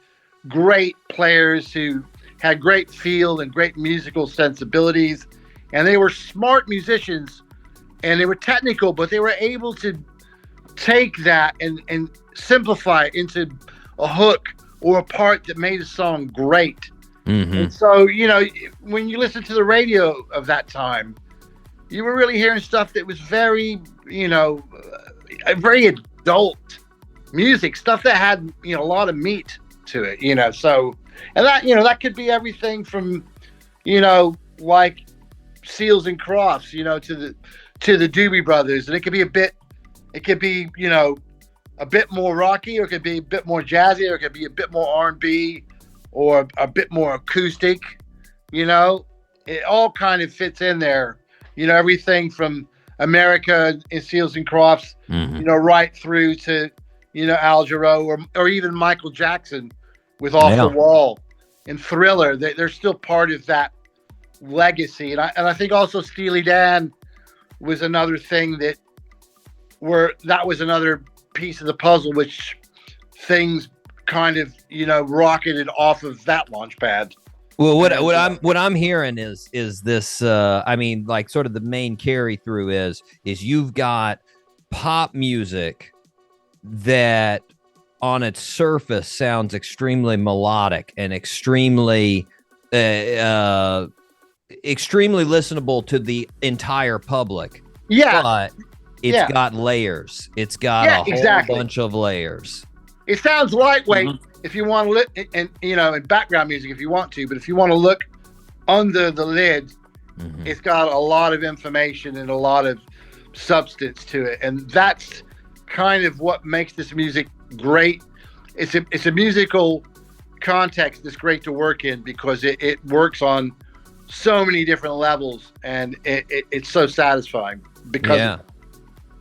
Speaker 6: great players who had great feel and great musical sensibilities. And they were smart musicians and they were technical, but they were able to take that and simplify it into a hook or a part that made a song great.
Speaker 2: Mm-hmm.
Speaker 6: And so, you know, when you listen to the radio of that time, you were really hearing stuff that was very, you know, very adult music, stuff that had, you know, a lot of meat to it, you know. So, and that, you know, that could be everything from, you know, like Seals and Crofts, you know, to the Doobie Brothers. And it could be, you know, a bit more rocky, or it could be a bit more jazzy, or it could be a bit more R&B, or a bit more acoustic, you know. It all kind of fits in there. You know, everything from America and Seals and Crofts, you know, right through to, you know, Al Jarreau or even Michael Jackson with Off the Wall and Thriller. They're still part of that legacy. And I think also Steely Dan was another thing that was another piece of the puzzle, which things kind of, you know, rocketed off of that launch pad.
Speaker 2: Well, what I'm hearing is this. I mean, like, sort of the main carry through is you've got pop music that, on its surface, sounds extremely melodic and extremely listenable to the entire public.
Speaker 6: Yeah,
Speaker 2: but it's got layers. It's got a whole bunch of layers.
Speaker 6: It sounds lightweight if you want to look, and you know, in background music if you want to, but if you want to look under the lid, it's got a lot of information and a lot of substance to it, and that's kind of what makes this music great. It's a musical context that's great to work in because it works on so many different levels, and it's so satisfying because of that.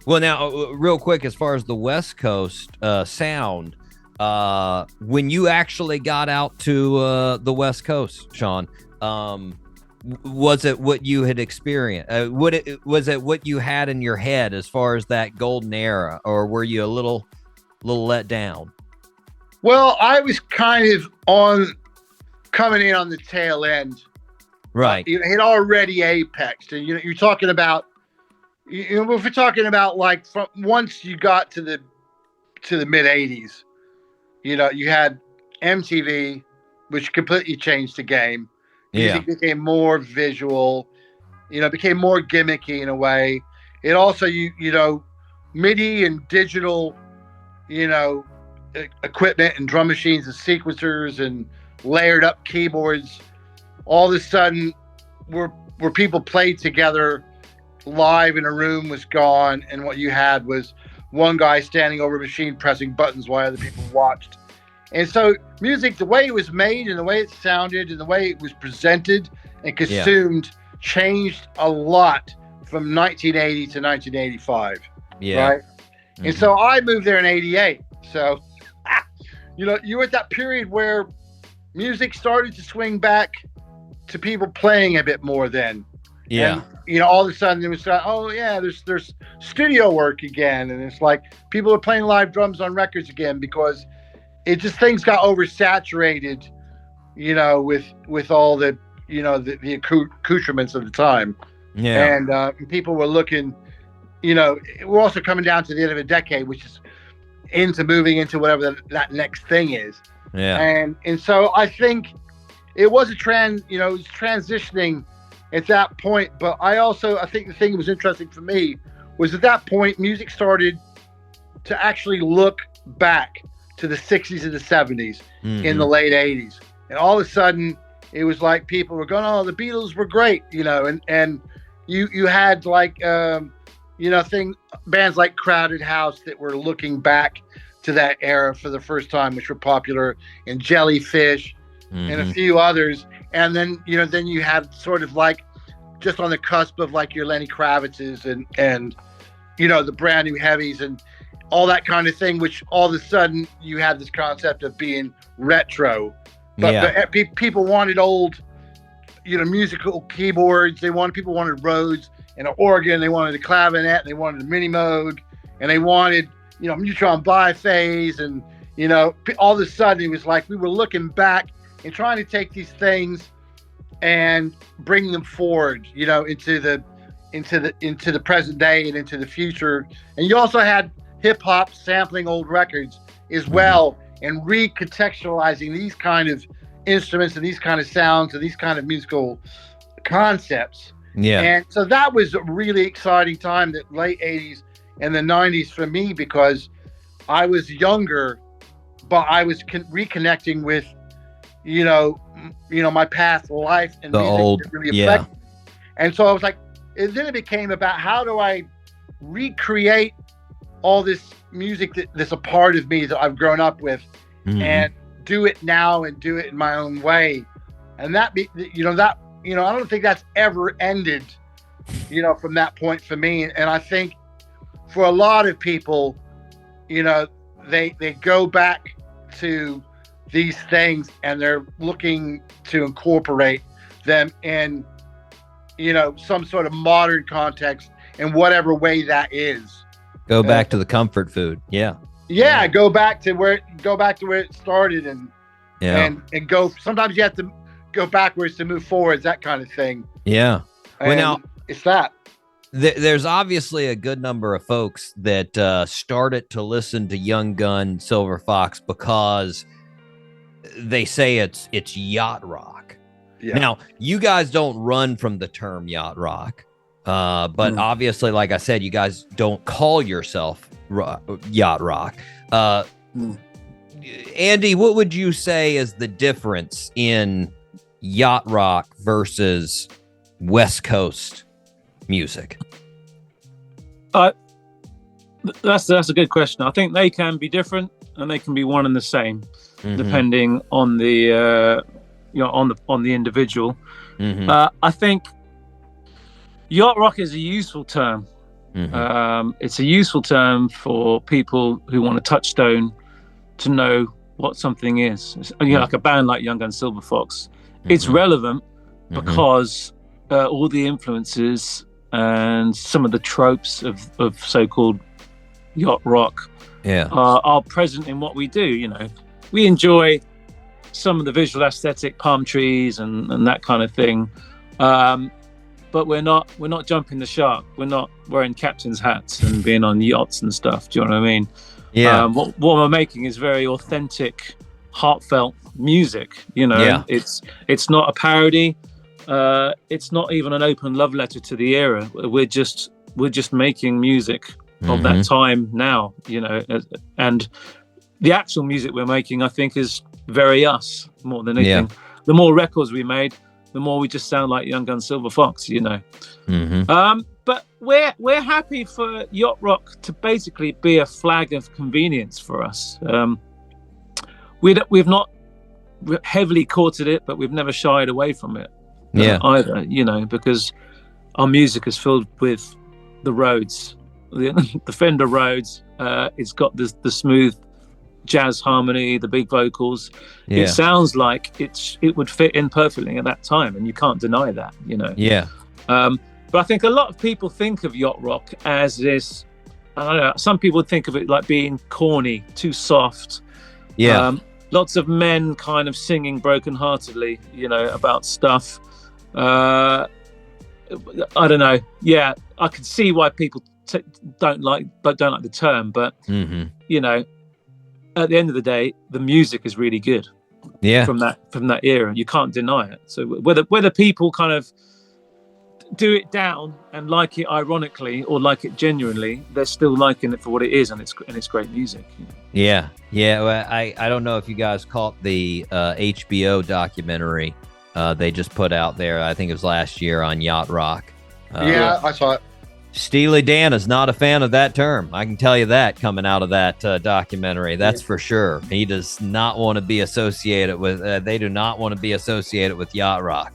Speaker 2: Well, now, real quick, as far as the West Coast sound, when you actually got out to the West Coast, Shawn, was it what you had experienced? Was it what you had in your head as far as that golden era, or were you a little let down?
Speaker 6: Well, I was kind of coming in on the tail end.
Speaker 2: Right.
Speaker 6: It had already apexed, and you're talking about. You know, if we're talking about like from once you got to the mid '80s, you know, you had MTV, which completely changed the game. Music became more visual, you know, became more gimmicky in a way. It also, you know, MIDI and digital, you know, equipment and drum machines and sequencers and layered up keyboards. All of a sudden, where people played together live in a room was gone, and what you had was one guy standing over a machine pressing buttons while other people watched. And so music, the way it was made and the way it sounded and the way it was presented and consumed changed a lot from 1980 to 1985. Right? And so I moved there in 88. So, you know, you were at that period where music started to swing back to people playing a bit more then. And, you know, all of a sudden it was, there's studio work again. And it's like people are playing live drums on records again because it just, things got oversaturated, you know, with all the, you know, the accoutrements of the time. Yeah. And people were looking, you know, we're also coming down to the end of a decade, which is moving into whatever that next thing is.
Speaker 2: Yeah.
Speaker 6: And so I think it was transitioning at that point, but I think the thing that was interesting for me was at that point music started to actually look back to the 60s and the 70s in the late 80s, and all of a sudden it was like people were going, oh, the Beatles were great, you know, and you had like bands like Crowded House that were looking back to that era for the first time, which were popular, and Jellyfish and a few others. And then, then you had sort of like just on the cusp of like your Lenny Kravitz's and the brand new heavies and all that kind of thing, which all of a sudden you had this concept of being retro. But people wanted old, musical keyboards. People wanted Rhodes and an organ. They wanted a clavinet. They wanted a mini Moog, and they wanted, Neutron biphase. And, all of a sudden it was like we were looking back and trying to take these things and bring them forward, into the present day and into the future. And you also had hip hop sampling old records as well, and recontextualizing these kind of instruments and these kind of sounds and these kind of musical concepts. Yeah. And so that was a really exciting time, that late 80s and the 90s for me, because I was younger, but I was reconnecting with, my past life and
Speaker 2: the
Speaker 6: music
Speaker 2: old,
Speaker 6: that really affected me. And so I was like, then it became about how do I recreate all this music that's a part of me that I've grown up with, and do it now and do it in my own way. And I don't think that's ever ended, from that point for me. And I think for a lot of people, they go back to these things and they're looking to incorporate them in, some sort of modern context in whatever way that is.
Speaker 2: Go back to the comfort food. Yeah.
Speaker 6: Yeah. Go back to where it started and go. Sometimes you have to go backwards to move forwards, that kind of thing.
Speaker 2: Yeah. Well, now
Speaker 6: it's that.
Speaker 2: There's obviously a good number of folks that started to listen to Young Gun, Silver Fox because they say it's yacht rock. Yeah. Now, you guys don't run from the term yacht rock, but obviously, like I said, you guys don't call yourself yacht rock. Andy, what would you say is the difference in yacht rock versus West Coast music?
Speaker 7: That's a good question. I think they can be different and they can be one and the same, depending on the on the individual. I think yacht rock is a useful term. It's a useful term for people who want a touchstone to know what something is. Like a band like Young Gun Silver Fox. It's relevant because all the influences and some of the tropes of so-called yacht rock are present in what we do. We enjoy some of the visual aesthetic, palm trees and that kind of thing, but we're not jumping the shark. We're not wearing captain's hats and being on yachts and stuff. Do you know what I mean? What we're making is very authentic, heartfelt music. It's not a parody. It's not even an open love letter to the era. We're just making music of that time now, and the actual music we're making, I think, is very us more than anything. The more records we made, the more we just sound like Young Gun Silver Fox, But we're happy for yacht rock to basically be a flag of convenience for us. We've not heavily courted it, but we've never shied away from it either, because our music is filled with the Rhodes, the Fender Rhodes. It's got the smooth jazz harmony, the big vocals. It sounds like it would fit in perfectly at that time, and you can't deny that, but I think a lot of people think of yacht rock as this, I don't know, some people think of it like being corny, too soft. Lots of men kind of singing brokenheartedly, about stuff. I don't know. I can see why people don't like the term, but at the end of the day, the music is really good. From that era, you can't deny it. So whether people kind of do it down and like it ironically or like it genuinely, they're still liking it for what it is, and it's great music.
Speaker 2: Well, I don't know if you guys caught the HBO documentary they just put out there. I think it was last year on yacht rock.
Speaker 6: I saw it.
Speaker 2: Steely Dan is not a fan of that term. I can tell you that coming out of that documentary. That's for sure. He does not want to be associated with. They do not want to be associated with yacht rock.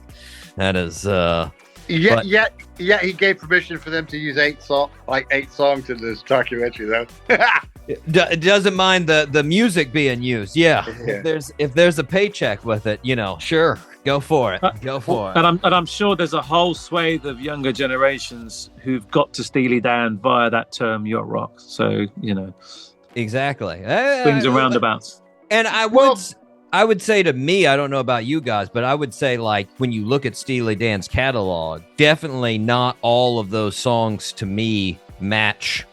Speaker 2: That is.
Speaker 6: Yeah. He gave permission for them to use 8 songs in this documentary, though.
Speaker 2: Doesn't mind the music being used. Yeah. If there's a paycheck with it, sure, go for it. Go for it.
Speaker 7: And I'm sure there's a whole swathe of younger generations who've got to Steely Dan via that term yacht rock. So
Speaker 2: exactly.
Speaker 7: Swings and roundabouts.
Speaker 2: And I would say, to me, I don't know about you guys, but I would say, like, when you look at Steely Dan's catalog, definitely not all of those songs to me match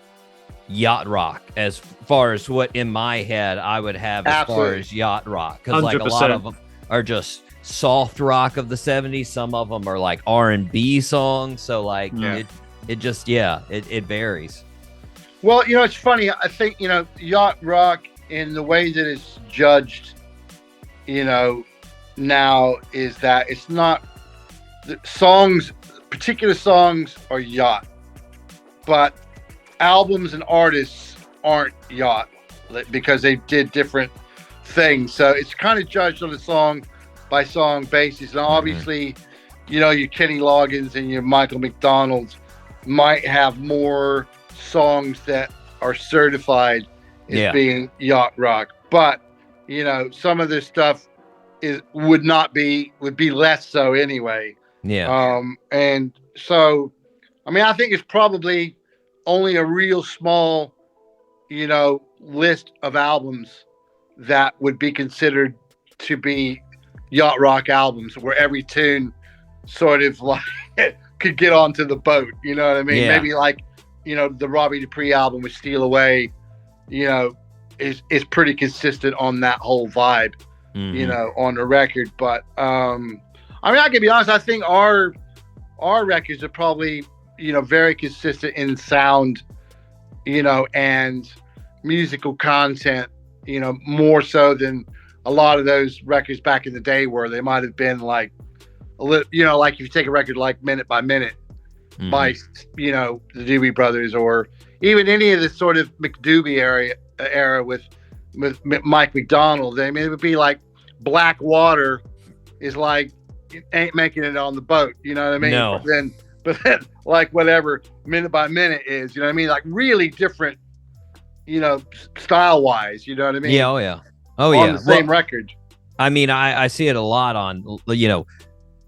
Speaker 2: yacht rock as far as what in my head I would have as far as yacht rock, because like a lot of them are just soft rock of the 70s. Some of them are like R&B songs, so like it varies.
Speaker 6: Well, it's funny. I think yacht rock in the way that it's judged now is that it's not the particular songs are yacht, but albums and artists aren't yacht because they did different things. So it's kind of judged on a song by song basis. And obviously, your Kenny Loggins and your Michael McDonald's might have more songs that are certified as being yacht rock. But, some of this stuff would be less so anyway.
Speaker 2: Yeah.
Speaker 6: And so, I think it's probably only a real small, list of albums that would be considered to be yacht rock albums, where every tune sort of like could get onto the boat. You know what I mean? Yeah. Maybe like, the Robbie Dupree album with Steal Away, is pretty consistent on that whole vibe, on the record. But I can be honest, I think our records are probably very consistent in sound, and musical content, more so than a lot of those records back in the day where they might have been like a little, like if you take a record like Minute by Minute by, the Doobie Brothers, or even any of the sort of McDoobie era with Mike McDonald. I mean, it would be like Black Water is like, ain't making it on the boat. You know what I mean?
Speaker 2: No.
Speaker 6: But then like whatever Minute by Minute is, like really different, style wise, you know what I mean?
Speaker 2: Yeah. Oh yeah.
Speaker 6: On the same record.
Speaker 2: I mean, I see it a lot on,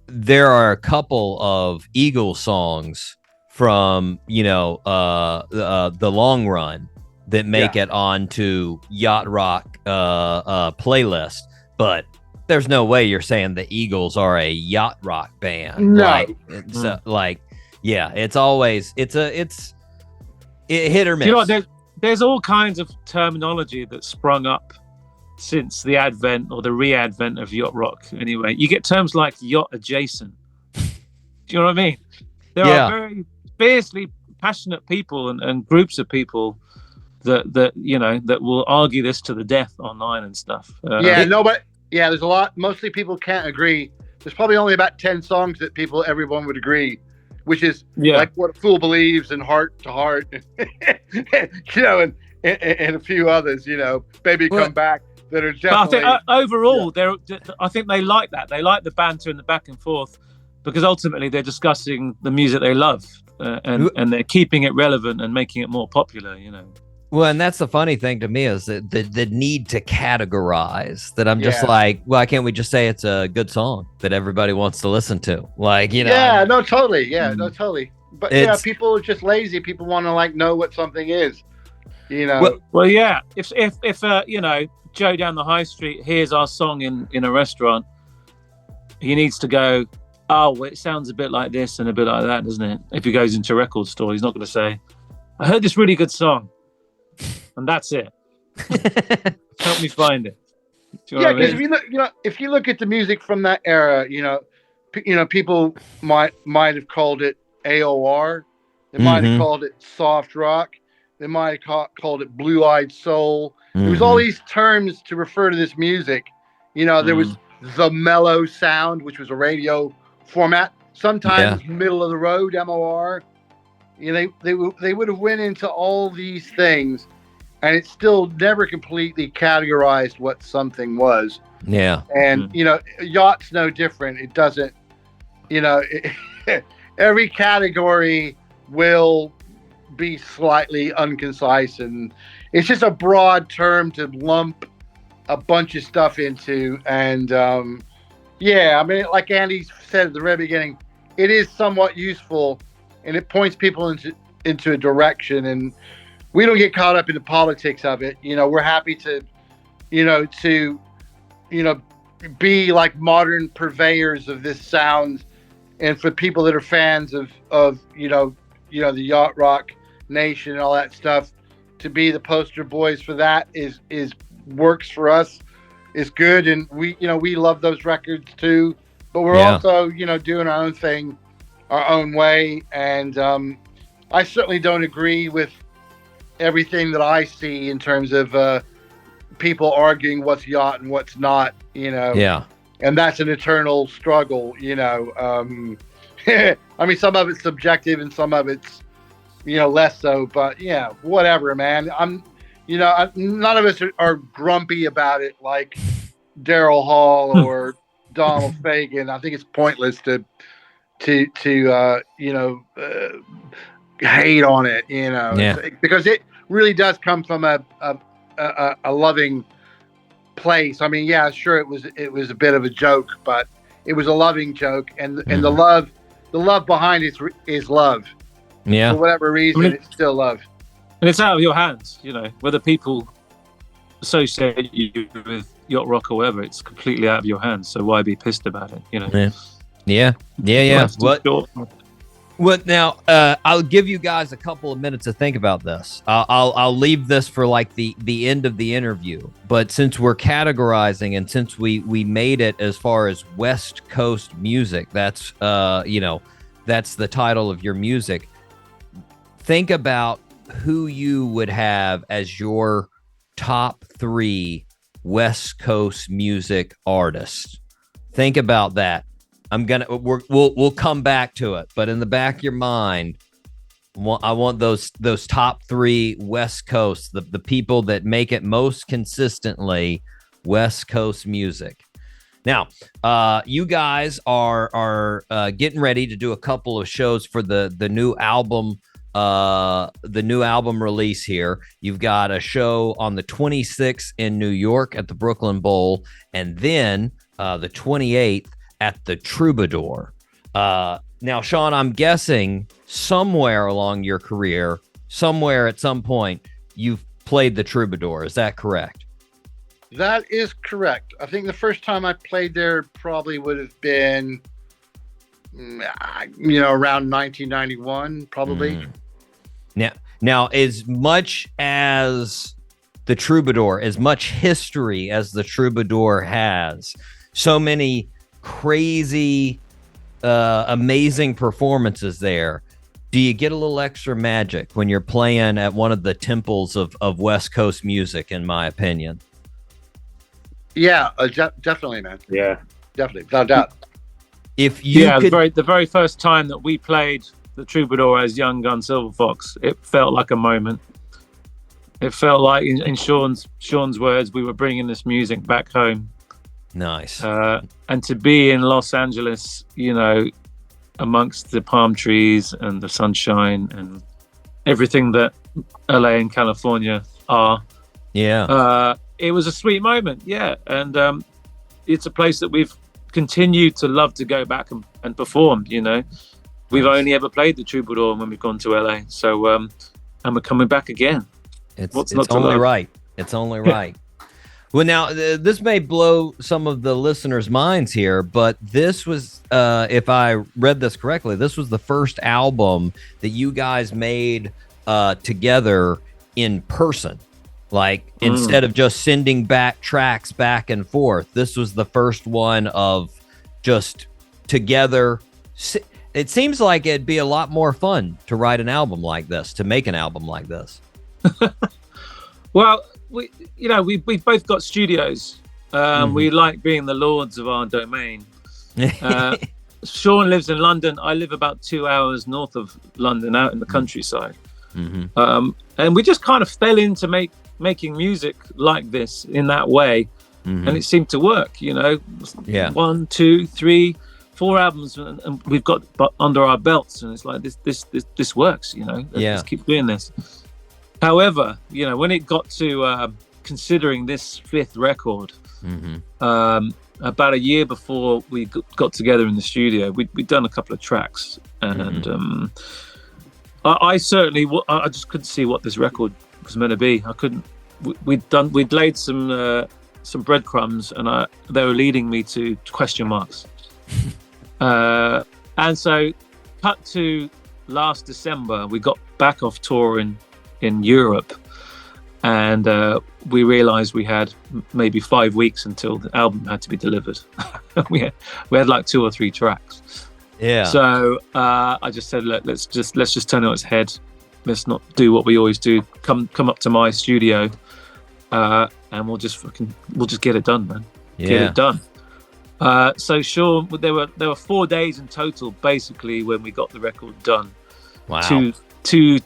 Speaker 2: there are a couple of Eagles songs from, the long run that make it onto yacht rock playlist, but there's no way you're saying the Eagles are a yacht rock band.
Speaker 6: No.
Speaker 2: It's always it's hit or miss.
Speaker 7: There's all kinds of terminology that sprung up since the advent or the re-advent of yacht rock. Anyway, you get terms like yacht adjacent. Do you know what I mean? There are very fiercely passionate people and groups of people that will argue this to the death online and stuff.
Speaker 6: There's a lot. Mostly people can't agree. There's probably only about 10 songs that everyone would agree, which is like What a Fool Believes and Heart to Heart, and a few others, Baby Come Back, that are definitely.
Speaker 7: But I think overall, I think they like that. They like the banter and the back and forth, because ultimately they're discussing the music they love, and they're keeping it relevant and making it more popular,
Speaker 2: Well, and that's the funny thing to me is that the need to categorize that. I'm just like, why can't we just say it's a good song that everybody wants to listen to? Like,
Speaker 6: Yeah, no, totally. Yeah, no, totally. But people are just lazy. People want to know what something is,
Speaker 7: Well, yeah. If Joe down the high street hears our song in a restaurant, he needs to go, oh, well, it sounds a bit like this and a bit like that, doesn't it? If he goes into a record store, he's not going to say, I heard this really good song. And that's it. Help me find it.
Speaker 6: Because if you look at the music from that era, people might have called it AOR. They might have called it soft rock. They might have called it blue-eyed soul. There was all these terms to refer to this music. There was the mellow sound, which was a radio format. Sometimes middle of the road, MOR. they would have went into all these things, and it still never completely categorized what something was.
Speaker 2: Yeah.
Speaker 6: And yacht's no different. It doesn't. Every category will be slightly unconcise, and it's just a broad term to lump a bunch of stuff into. And like Andy said at the very beginning, it is somewhat useful, and it points people into a direction, and we don't get caught up in the politics of it. We're happy to be like modern purveyors of this sound, and for people that are fans of the yacht rock nation and all that stuff, to be the poster boys for that is works for us, is good. And we love those records too, but we're also doing our own thing, our own way. And I certainly don't agree with everything that I see in terms of people arguing what's yacht and what's not, and that's an eternal struggle. I mean, some of it's subjective and some of it's less so, but whatever, man. None of us are grumpy about it like Daryl Hall or Donald Fagen. I think it's pointless to hate on it, because it really does come from a loving place. I mean, sure, it was a bit of a joke, but it was a loving joke, and the love behind it is love. Yeah. For whatever reason, it's still love.
Speaker 7: And it's out of your hands, whether people associate you with yacht rock or whatever, it's completely out of your hands. So why be pissed about it,
Speaker 2: Yeah. What now? I'll give you guys a couple of minutes to think about this. I'll leave this for like the end of the interview. But since we're categorizing, and since we made it as far as West Coast music, that's that's the title of your music. Think about who you would have as your top 3 West Coast music artists. Think about that. We'll come back to it, but in the back of your mind, I want those top 3 West Coast, the people that make it most consistently West Coast music. Now, you guys are getting ready to do a couple of shows for the new album. The new album release here. You've got a show on the 26th in New York at the Brooklyn Bowl, and then the 28th at the Troubadour. Now, Shawn, I'm guessing somewhere along your career, somewhere at some point, you've played the Troubadour. Is that correct?
Speaker 6: That is correct. I think the first time I played there probably would have been, around 1991, probably.
Speaker 2: Now, as much as the Troubadour, as much history as the Troubadour has, so many crazy, amazing performances there. Do you get a little extra magic when you're playing at one of the temples of West Coast music, in my opinion?
Speaker 6: Yeah, definitely, man.
Speaker 7: Yeah,
Speaker 6: definitely, without doubt.
Speaker 2: If you
Speaker 7: the very first time that we played the Troubadour as Young Gun Silver Fox, it felt like a moment. It felt like, in Shawn's words, we were bringing this music back home.
Speaker 2: Nice.
Speaker 7: And to be in Los Angeles, amongst the palm trees and the sunshine and everything that LA and California are. Yeah. It was a sweet moment. Yeah. And it's a place that we've continued to love to go back and perform, We've only ever played the Troubadour when we've gone to LA. So, and we're coming back again.
Speaker 2: It's only right. It's only right. Well, now, this may blow some of the listeners' minds here, but this was, if I read this correctly, this was the first album that you guys made together in person. Like, instead of just sending back tracks back and forth, this was the first one of just together. It seems like it'd be a lot more fun to write an album like this, to make an album like this.
Speaker 7: Well, we've both got studios. We like being the lords of our domain. Shawn lives in London. I live about 2 hours north of London, out in the countryside. And we just kind of fell into making music like this in that way. And it seemed to work, you know. 1, 2, 3, 4 albums, and we've got under our belts, and it's like this works, you know. Let's keep doing this. However, you know, when it got to considering this 5th record, about a year before we got together in the studio, we'd done a couple of tracks, and I certainly I just couldn't see what this record was meant to be. I couldn't. We'd laid some breadcrumbs, and they were leading me to question marks. And so, cut to last December, we got back off tour in Europe, and we realized we had maybe 5 weeks until the album had to be delivered. we had like 2 or 3 tracks. So I just said, look, let's just turn it on its head. Let's not do what we always do. Come up to my studio, and we'll just get it done, man. Get it done. So Shawn, there were 4 days in total, basically, when we got the record done.
Speaker 2: Wow.
Speaker 7: Two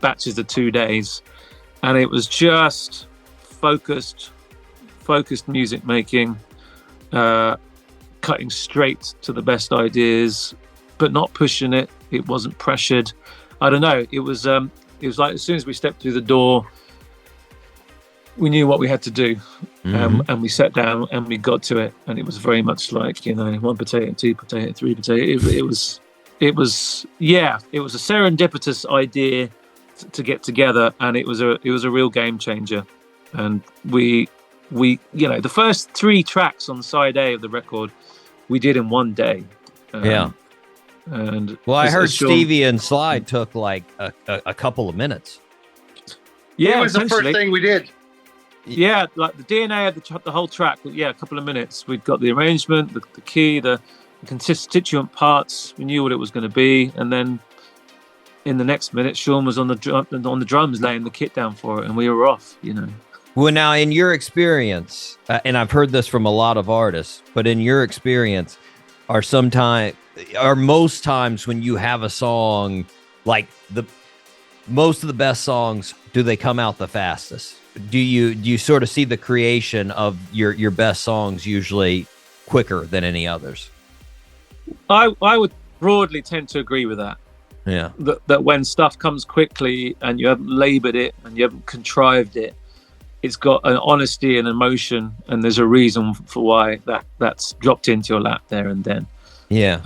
Speaker 7: batches of 2 days, and it was just focused music making, cutting straight to the best ideas, but not pushing it. It wasn't pressured. I don't know. It was like as soon as we stepped through the door, we knew what we had to do, and we sat down and we got to it, and it was very much like, you know, 1 potato, 2 potato, 3 potato. It was a serendipitous idea to get together, and it was a real game changer. And we you know, the first 3 tracks on side A of the record we did in 1 day. And
Speaker 2: well, I heard Stevie and Sly took like a couple of minutes.
Speaker 6: Yeah, it was the first thing we did.
Speaker 7: Yeah, like the DNA of the whole track. A couple of minutes. We'd got the arrangement, the key, the constituent parts. We knew what it was going to be, and then in the next minute, Shawn was on the drums, laying the kit down for it, and we were off. You know.
Speaker 2: Well, now in your experience, and I've heard this from a lot of artists, but in your experience, are most times when you have a song, like most of the best songs, do they come out the fastest? Do you sort of see the creation of your best songs usually quicker than any others?
Speaker 7: I would broadly tend to agree with that.
Speaker 2: Yeah.
Speaker 7: That when stuff comes quickly and you haven't labored it and you haven't contrived it, it's got an honesty and emotion, and there's a reason for why that's dropped into your lap there and then.
Speaker 2: Yeah.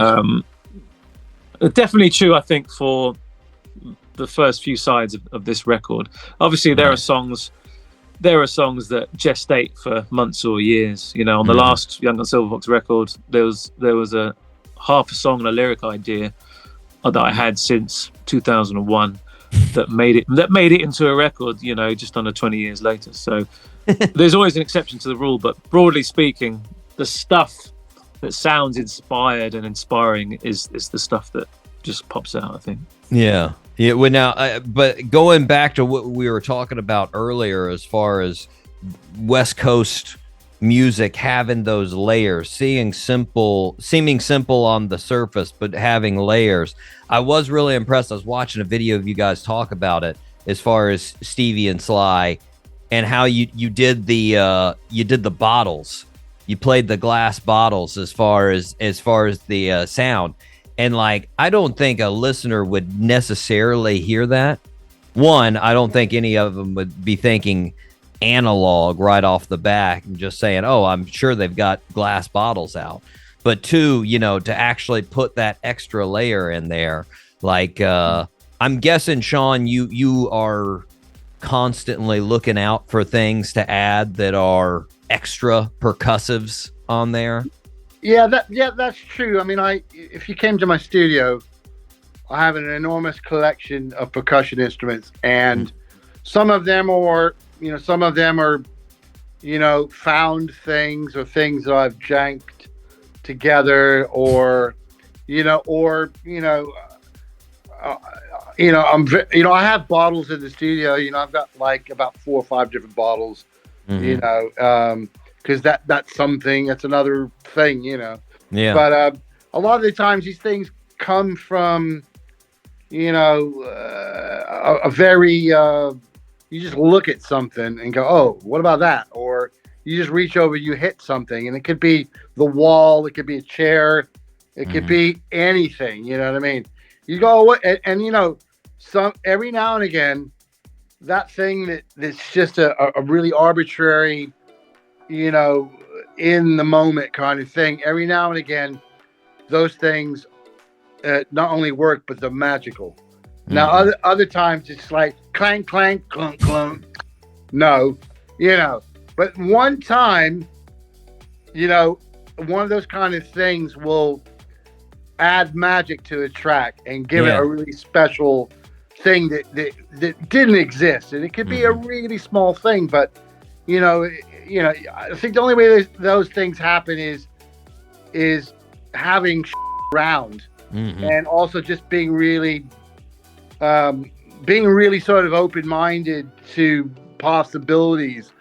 Speaker 7: Definitely true, I think, for the first few sides of this record. Obviously, there are songs that gestate for months or years. You know, on the last Young on Silverfox record, there was a half a song and a lyric idea that I had since 2001 that made it into a record, you know, just under 20 years later. So there's always an exception to the rule, but broadly speaking, the stuff that sounds inspired and inspiring is the stuff that just pops out, I think.
Speaker 2: Yeah. Well, now, but going back to what we were talking about earlier, as far as West Coast music having those layers, seeming simple on the surface, but having layers. I was really impressed. I was watching a video of you guys talk about it, as far as Stevie and Sly, and how you did the bottles. You played the glass bottles as far as the sound. And like, I don't think a listener would necessarily hear that. One, I don't think any of them would be thinking analog right off the bat and just saying, oh, I'm sure they've got glass bottles out. But two, you know, to actually put that extra layer in there, like, I'm guessing, Shawn, you are constantly looking out for things to add that are extra percussives on there.
Speaker 6: Yeah, that's true. I mean, if you came to my studio, I have an enormous collection of percussion instruments, and some of them are, found things or things that I've janked together, or I have bottles in the studio. You know, I've got like about 4 or 5 different bottles. Because that's something. That's another thing. You know.
Speaker 2: Yeah.
Speaker 6: But a lot of the times these things come from, you know, a very, you just look at something and go, oh, what about that? Or you just reach over, you hit something, and it could be the wall, it could be a chair, it could be anything, you know what I mean? You go, and you know, every now and again, that thing that's just a really arbitrary, you know, in the moment kind of thing, every now and again, those things not only work, but they're magical. Now, other times it's like clank, clank, clunk, clunk. No, you know, but one time, you know, one of those kind of things will add magic to a track and give it a really special thing that didn't exist. And it could be a really small thing, but you know, I think the only way those things happen is having around and also just being really sort of open-minded to possibilities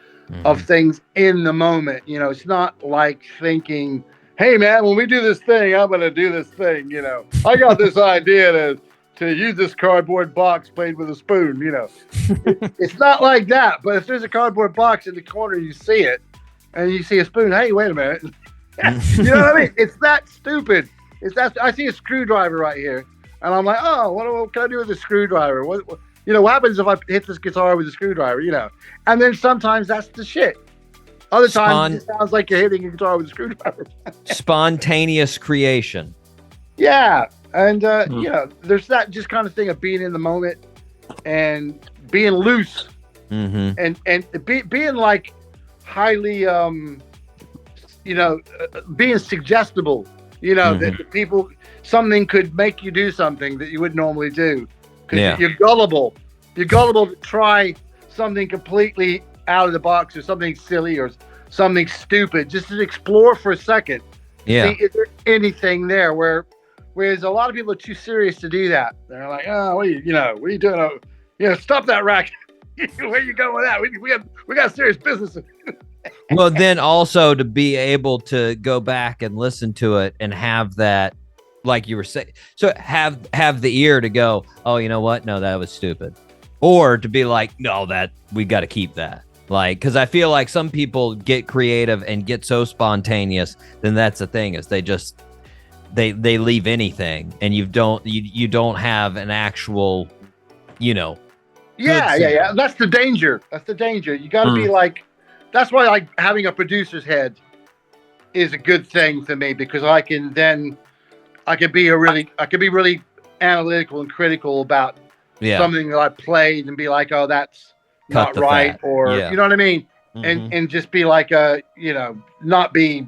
Speaker 6: of things in the moment. You know, it's not like thinking, hey man, when we do this thing, I'm going to do this thing. You know, I got this idea to use this cardboard box played with a spoon. You know, it's not like that. But if there's a cardboard box in the corner, you see it and you see a spoon. Hey, wait a minute. You know what I mean? It's that stupid. I see a screwdriver right here, and I'm like, oh, what can I do with a screwdriver? What you know, what happens if I hit this guitar with a screwdriver? You know, and then sometimes that's the shit. Other times it sounds like you're hitting a guitar with a screwdriver.
Speaker 2: Spontaneous creation.
Speaker 6: Yeah, and you know, there's that just kind of thing of being in the moment and being loose, and being like highly, you know, being suggestible. You know, that people, something could make you do something that you would normally do. Because you're gullible. You're gullible to try something completely out of the box or something silly or something stupid. Just to explore for a second.
Speaker 2: Yeah.
Speaker 6: See, is there anything there? Whereas a lot of people are too serious to do that. They're like, oh, what are you doing? Oh, you know, stop that racket. Where you going with that? We got serious business.
Speaker 2: Well, then also to be able to go back and listen to it and have that, like you were saying, so have the ear to go, oh, you know what? No, that was stupid. Or to be like, no, that we got to keep that. Like, because I feel like some people get creative and get so spontaneous, then that's the thing is they leave anything, and you don't have an actual, you know.
Speaker 6: Yeah. That's the danger. You got to be like. That's why like having a producer's head is a good thing for me, because I can be really analytical and critical about something that I played and be like, oh, that's not right, or you know what I mean, and just be like you know, not be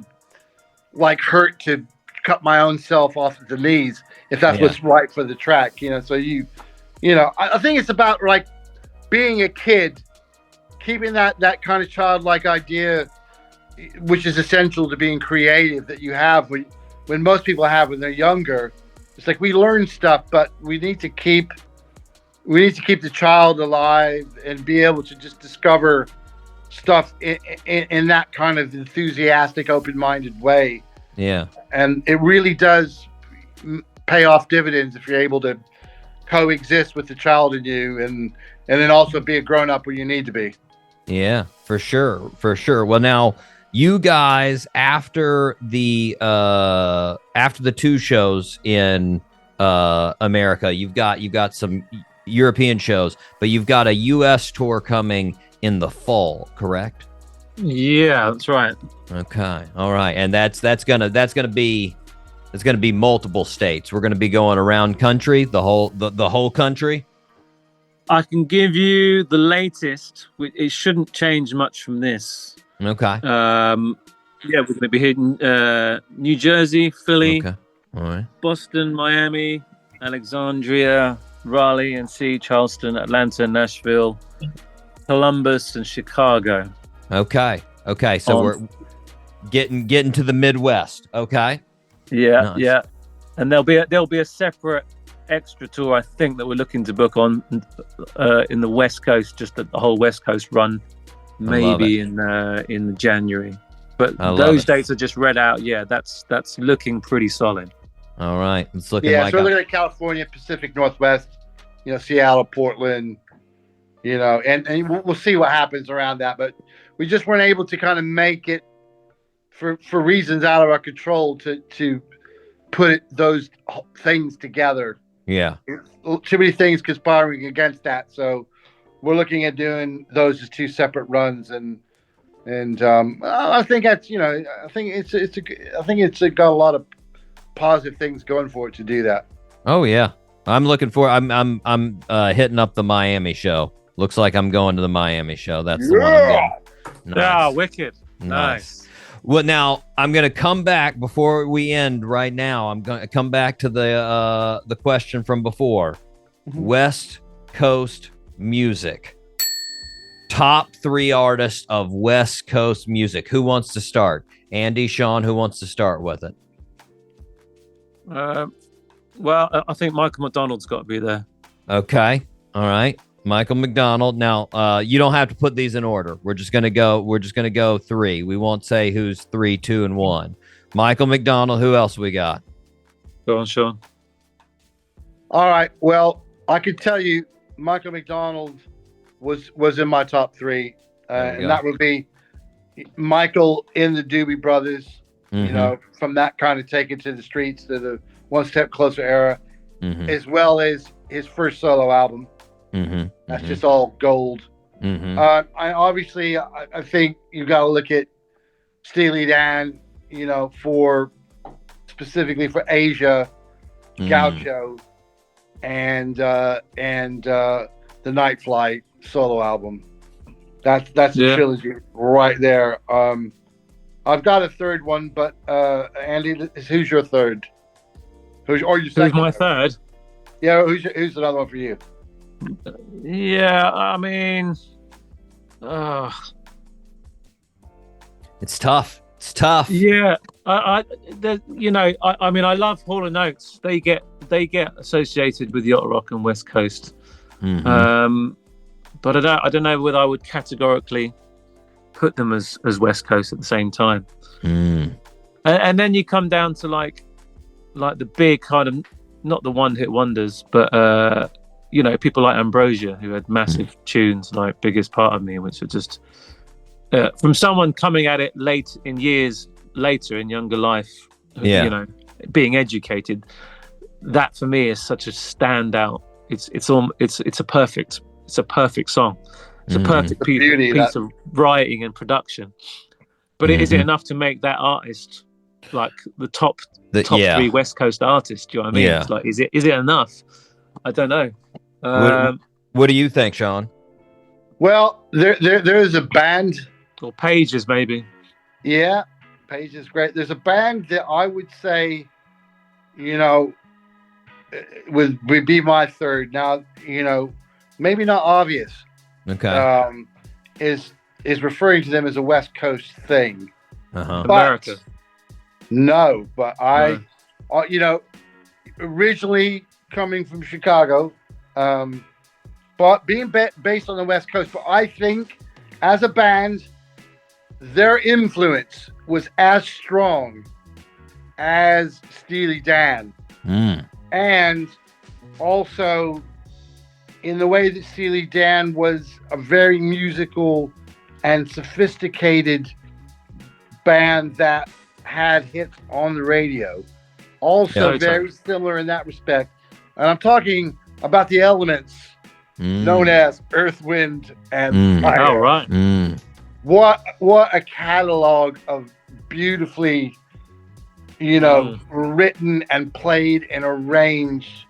Speaker 6: like hurt to cut my own self off at the knees if that's what's right for the track, you know. So you know, I think it's about like being a kid. Keeping that kind of childlike idea, which is essential to being creative, that you have when most people have when they're younger. It's like we learn stuff, but we need to keep the child alive and be able to just discover stuff in that kind of enthusiastic, open-minded way.
Speaker 2: Yeah, and
Speaker 6: it really does pay off dividends if you're able to coexist with the child in you, and then also be a grown-up where you need to be.
Speaker 2: Yeah, for sure. Well, now you guys after the 2 shows in America, you've got some European shows, but you've got a US tour coming in the fall, correct?
Speaker 7: Yeah, that's right.
Speaker 2: Okay, all right, and that's gonna be multiple states. We're gonna be going around country, the whole country.
Speaker 7: I can give you the latest. It shouldn't change much from this.
Speaker 2: Okay.
Speaker 7: Yeah, we're going to be hitting New Jersey, Philly,
Speaker 2: all right,
Speaker 7: Boston, Miami, Alexandria, Raleigh, NC, Charleston, Atlanta, Nashville, Columbus, and Chicago.
Speaker 2: Okay. So we're getting to the Midwest. Okay.
Speaker 7: Yeah,
Speaker 2: nice.
Speaker 7: Yeah, and there'll be a separate extra tour, I think, that we're looking to book on in the West Coast, just the whole West Coast run, maybe in January. But those dates are just read out. Yeah, that's looking pretty solid.
Speaker 2: All right. It's looking
Speaker 6: Yeah,
Speaker 2: like
Speaker 6: so we're looking at California, Pacific Northwest, Seattle, Portland, and we'll see what happens around that. But we just weren't able to kind of make it for reasons out of our control to put those things together.
Speaker 2: Yeah.
Speaker 6: Too many things conspiring against that. So we're looking at doing those as two separate runs, and I think that's I think it's got a lot of positive things going for it to do that.
Speaker 2: Oh yeah, I'm looking for. I'm hitting up the Miami show. Looks like I'm going to the Miami show. That's the one I'm going. Nice.
Speaker 7: Yeah, wicked.
Speaker 2: Nice. Well, now I'm going to come back before we end. Right now, I'm going to come back to the question from before. West Coast music. Top 3 artists of West Coast music. Who wants to start? Andy, Shawn, who wants to start with it?
Speaker 7: Well, I think Michael McDonald's got to be there.
Speaker 2: Okay. All right. Michael McDonald. Now, you don't have to put these in order. We're just gonna go 3. We won't say who's 3, 2, and 1. Michael McDonald. Who else we got?
Speaker 7: Go on, Shawn.
Speaker 6: All right. Well, I could tell you, Michael McDonald was in my top 3, and that would be Michael in the Doobie Brothers. From that kind of Take It to the Streets to the One Step Closer era, as well as his first solo album. That's just all gold. I think you got to look at Steely Dan, for specifically for Asia, Gaucho, and the Night Flight solo album. That's the trilogy right there. I've got a third one, but Andy, who's your third? Who's
Speaker 7: my third?
Speaker 6: Yeah, who's another one for you?
Speaker 7: Yeah, I mean,
Speaker 2: it's tough. It's tough.
Speaker 7: Yeah, I mean, I love Hall & Oates. They get associated with yacht rock and West Coast. But I don't know whether I would categorically put them as West Coast at the same time. And then you come down to like the big kind of, not the one-hit wonders, but people like Ambrosia, who had massive tunes like Biggest Part of Me, which are just from someone coming at it years later in younger life, being educated. That for me is such a standout. It's a perfect song. It's a perfect piece of writing and production. But is it enough to make that artist like the top 3 West Coast artists? Do you know what I mean?
Speaker 2: Yeah.
Speaker 7: It's like, is it enough? I don't know.
Speaker 2: What do you think, Shawn?
Speaker 6: Well, there is a band,
Speaker 7: or Pages maybe.
Speaker 6: Yeah, Page is great. There's a band that I would say, would be my third. Now, maybe not obvious.
Speaker 2: Okay.
Speaker 6: Is referring to them as a West Coast thing.
Speaker 7: America.
Speaker 6: No, but I originally coming from Chicago, but being based on the West Coast. But I think as a band, their influence was as strong as Steely Dan. And also in the way that Steely Dan was a very musical and sophisticated band that had hits on the radio. Also very similar in that respect. And I'm talking about the Elements, known as Earth, Wind, and Fire.
Speaker 7: Oh, right.
Speaker 6: What a catalog of beautifully, written and played and arranged,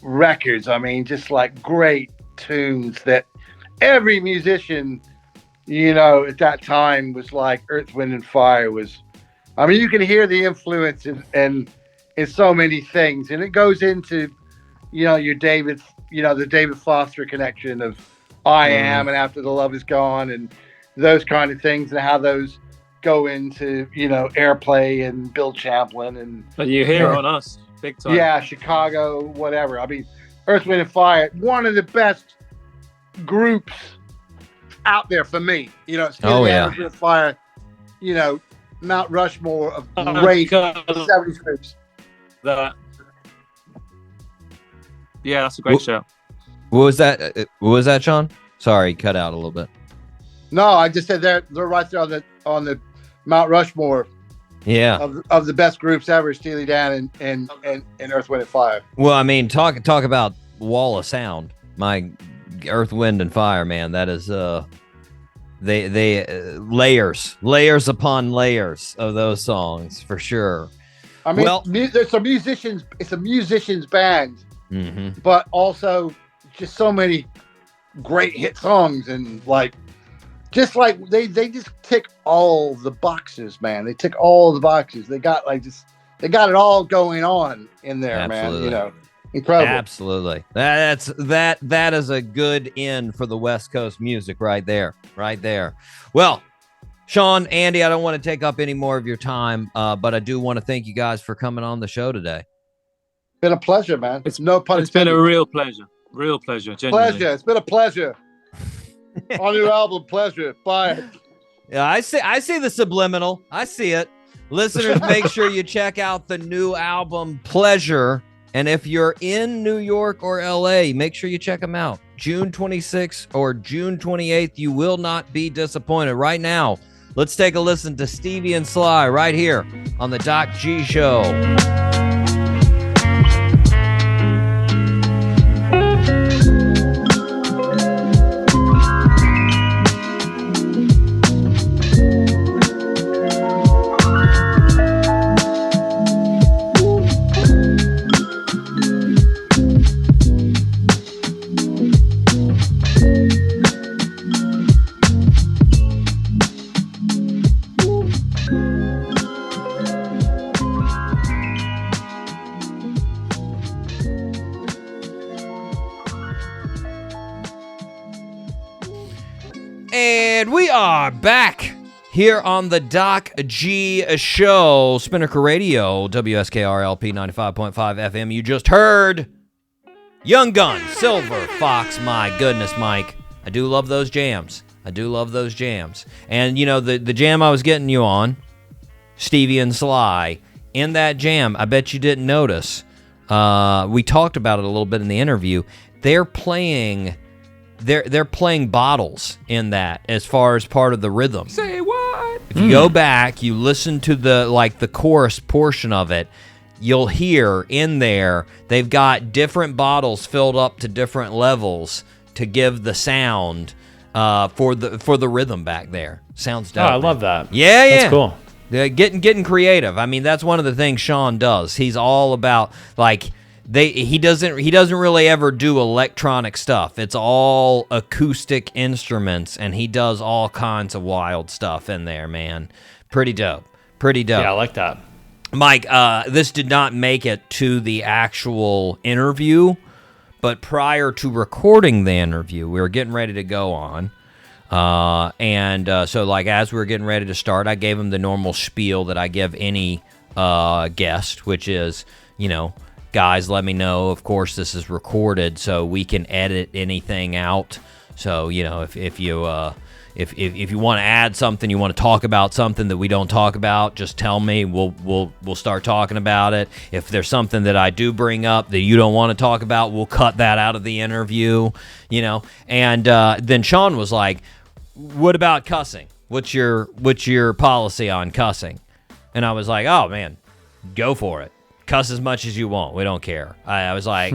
Speaker 6: records. I mean, just like great tunes that every musician, at that time was like Earth, Wind, and Fire was. I mean, you can hear the influence in so many things, and it goes into, your David, the David Foster connection of I Am and After the Love Is Gone and those kind of things, and how those go into, Airplay and Bill Champlin and
Speaker 7: you hear on us big time.
Speaker 6: Yeah, Chicago, whatever. I mean, Earth, Wind, and Fire, one of the best groups out there for me. Earth, Wind, and Fire, Mount Rushmore of great 70s groups.
Speaker 7: Yeah, that's a great show.
Speaker 2: What was that? What was that, Shawn? Sorry, cut out a little bit.
Speaker 6: No, I just said they're right there on the Mount Rushmore.
Speaker 2: Yeah.
Speaker 6: Of the best groups ever, Steely Dan and Earth, Wind and Fire.
Speaker 2: Well, I mean, talk about wall of sound. My Earth, Wind and Fire, man. That is they layers upon layers of those songs for sure.
Speaker 6: I mean, there's some musicians. It's a musicians band, but also just so many great hit songs and just like they just tick all the boxes, man. They tick all the boxes. They got they got it all going on in there,
Speaker 2: Absolutely.
Speaker 6: man. Incredible.
Speaker 2: Absolutely. That is a good end for the West Coast music right there. Well, Shawn, Andy, I don't want to take up any more of your time, but I do want to thank you guys for coming on the show today.
Speaker 6: Been a pleasure, man.
Speaker 7: It's
Speaker 6: no pun
Speaker 7: It's been
Speaker 6: intended.
Speaker 7: a real pleasure. Real pleasure. Genuinely.
Speaker 6: Pleasure. It's been a pleasure. On your album, pleasure. Bye.
Speaker 2: Yeah, I see the subliminal. I see it. Listeners, make sure you check out the new album, Pleasure. And if you're in New York or LA, make sure you check them out. June 26th or June 28th. You will not be disappointed. Right now, let's take a listen to Stevie and Sly right here on the Doc G Show. And we are back here on the Doc G Show, Spinnaker Radio, WSKRLP 95.5 FM. You just heard Young Gun, Silver Fox. My goodness, Mike. I do love those jams. And, the jam I was getting you on, Stevie and Sly, in that jam, I bet you didn't notice. We talked about it a little bit in the interview. They're playing bottles in that as far as part of the rhythm.
Speaker 7: Say what?
Speaker 2: If you go back, you listen to the chorus portion of it, you'll hear in there they've got different bottles filled up to different levels to give the sound for the rhythm back there. Sounds dope.
Speaker 3: Oh, I love that.
Speaker 2: Yeah.
Speaker 3: That's cool.
Speaker 2: Getting creative. I mean, that's one of the things Shawn does. He's all about he doesn't really ever do electronic stuff. It's all acoustic instruments, and he does all kinds of wild stuff in there, man. Pretty dope.
Speaker 3: Yeah, I like that.
Speaker 2: Mike, this did not make it to the actual interview, but prior to recording the interview, we were getting ready to go on. So as we were getting ready to start, I gave him the normal spiel that I give any guest, which is, guys, let me know. Of course, this is recorded, so we can edit anything out. So, if you want to add something, you want to talk about something that we don't talk about, just tell me. We'll start talking about it. If there's something that I do bring up that you don't want to talk about, we'll cut that out of the interview. And then Shawn was like, "What about cussing? What's your policy on cussing?" And I was like, "Oh man, go for it. Cuss as much as you want. We don't care." I was like,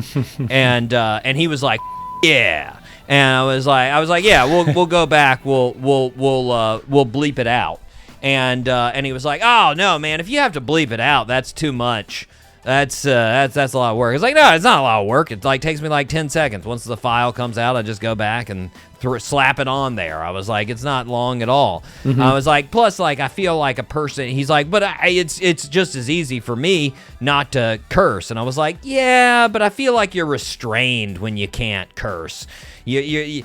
Speaker 2: and he was like, "Yeah." And I was like, "Yeah, we'll go back. We'll bleep it out." And he was like, "Oh no, man! If you have to bleep it out, that's too much. That's a lot of work." It's like, no, it's not a lot of work. It takes me 10 seconds. Once the file comes out, I just go back and slap it on there. I was like, it's not long at all. I was like, plus, I feel like a person. He's like, but it's just as easy for me not to curse. And I was like, yeah, but I feel like you're restrained when you can't curse. You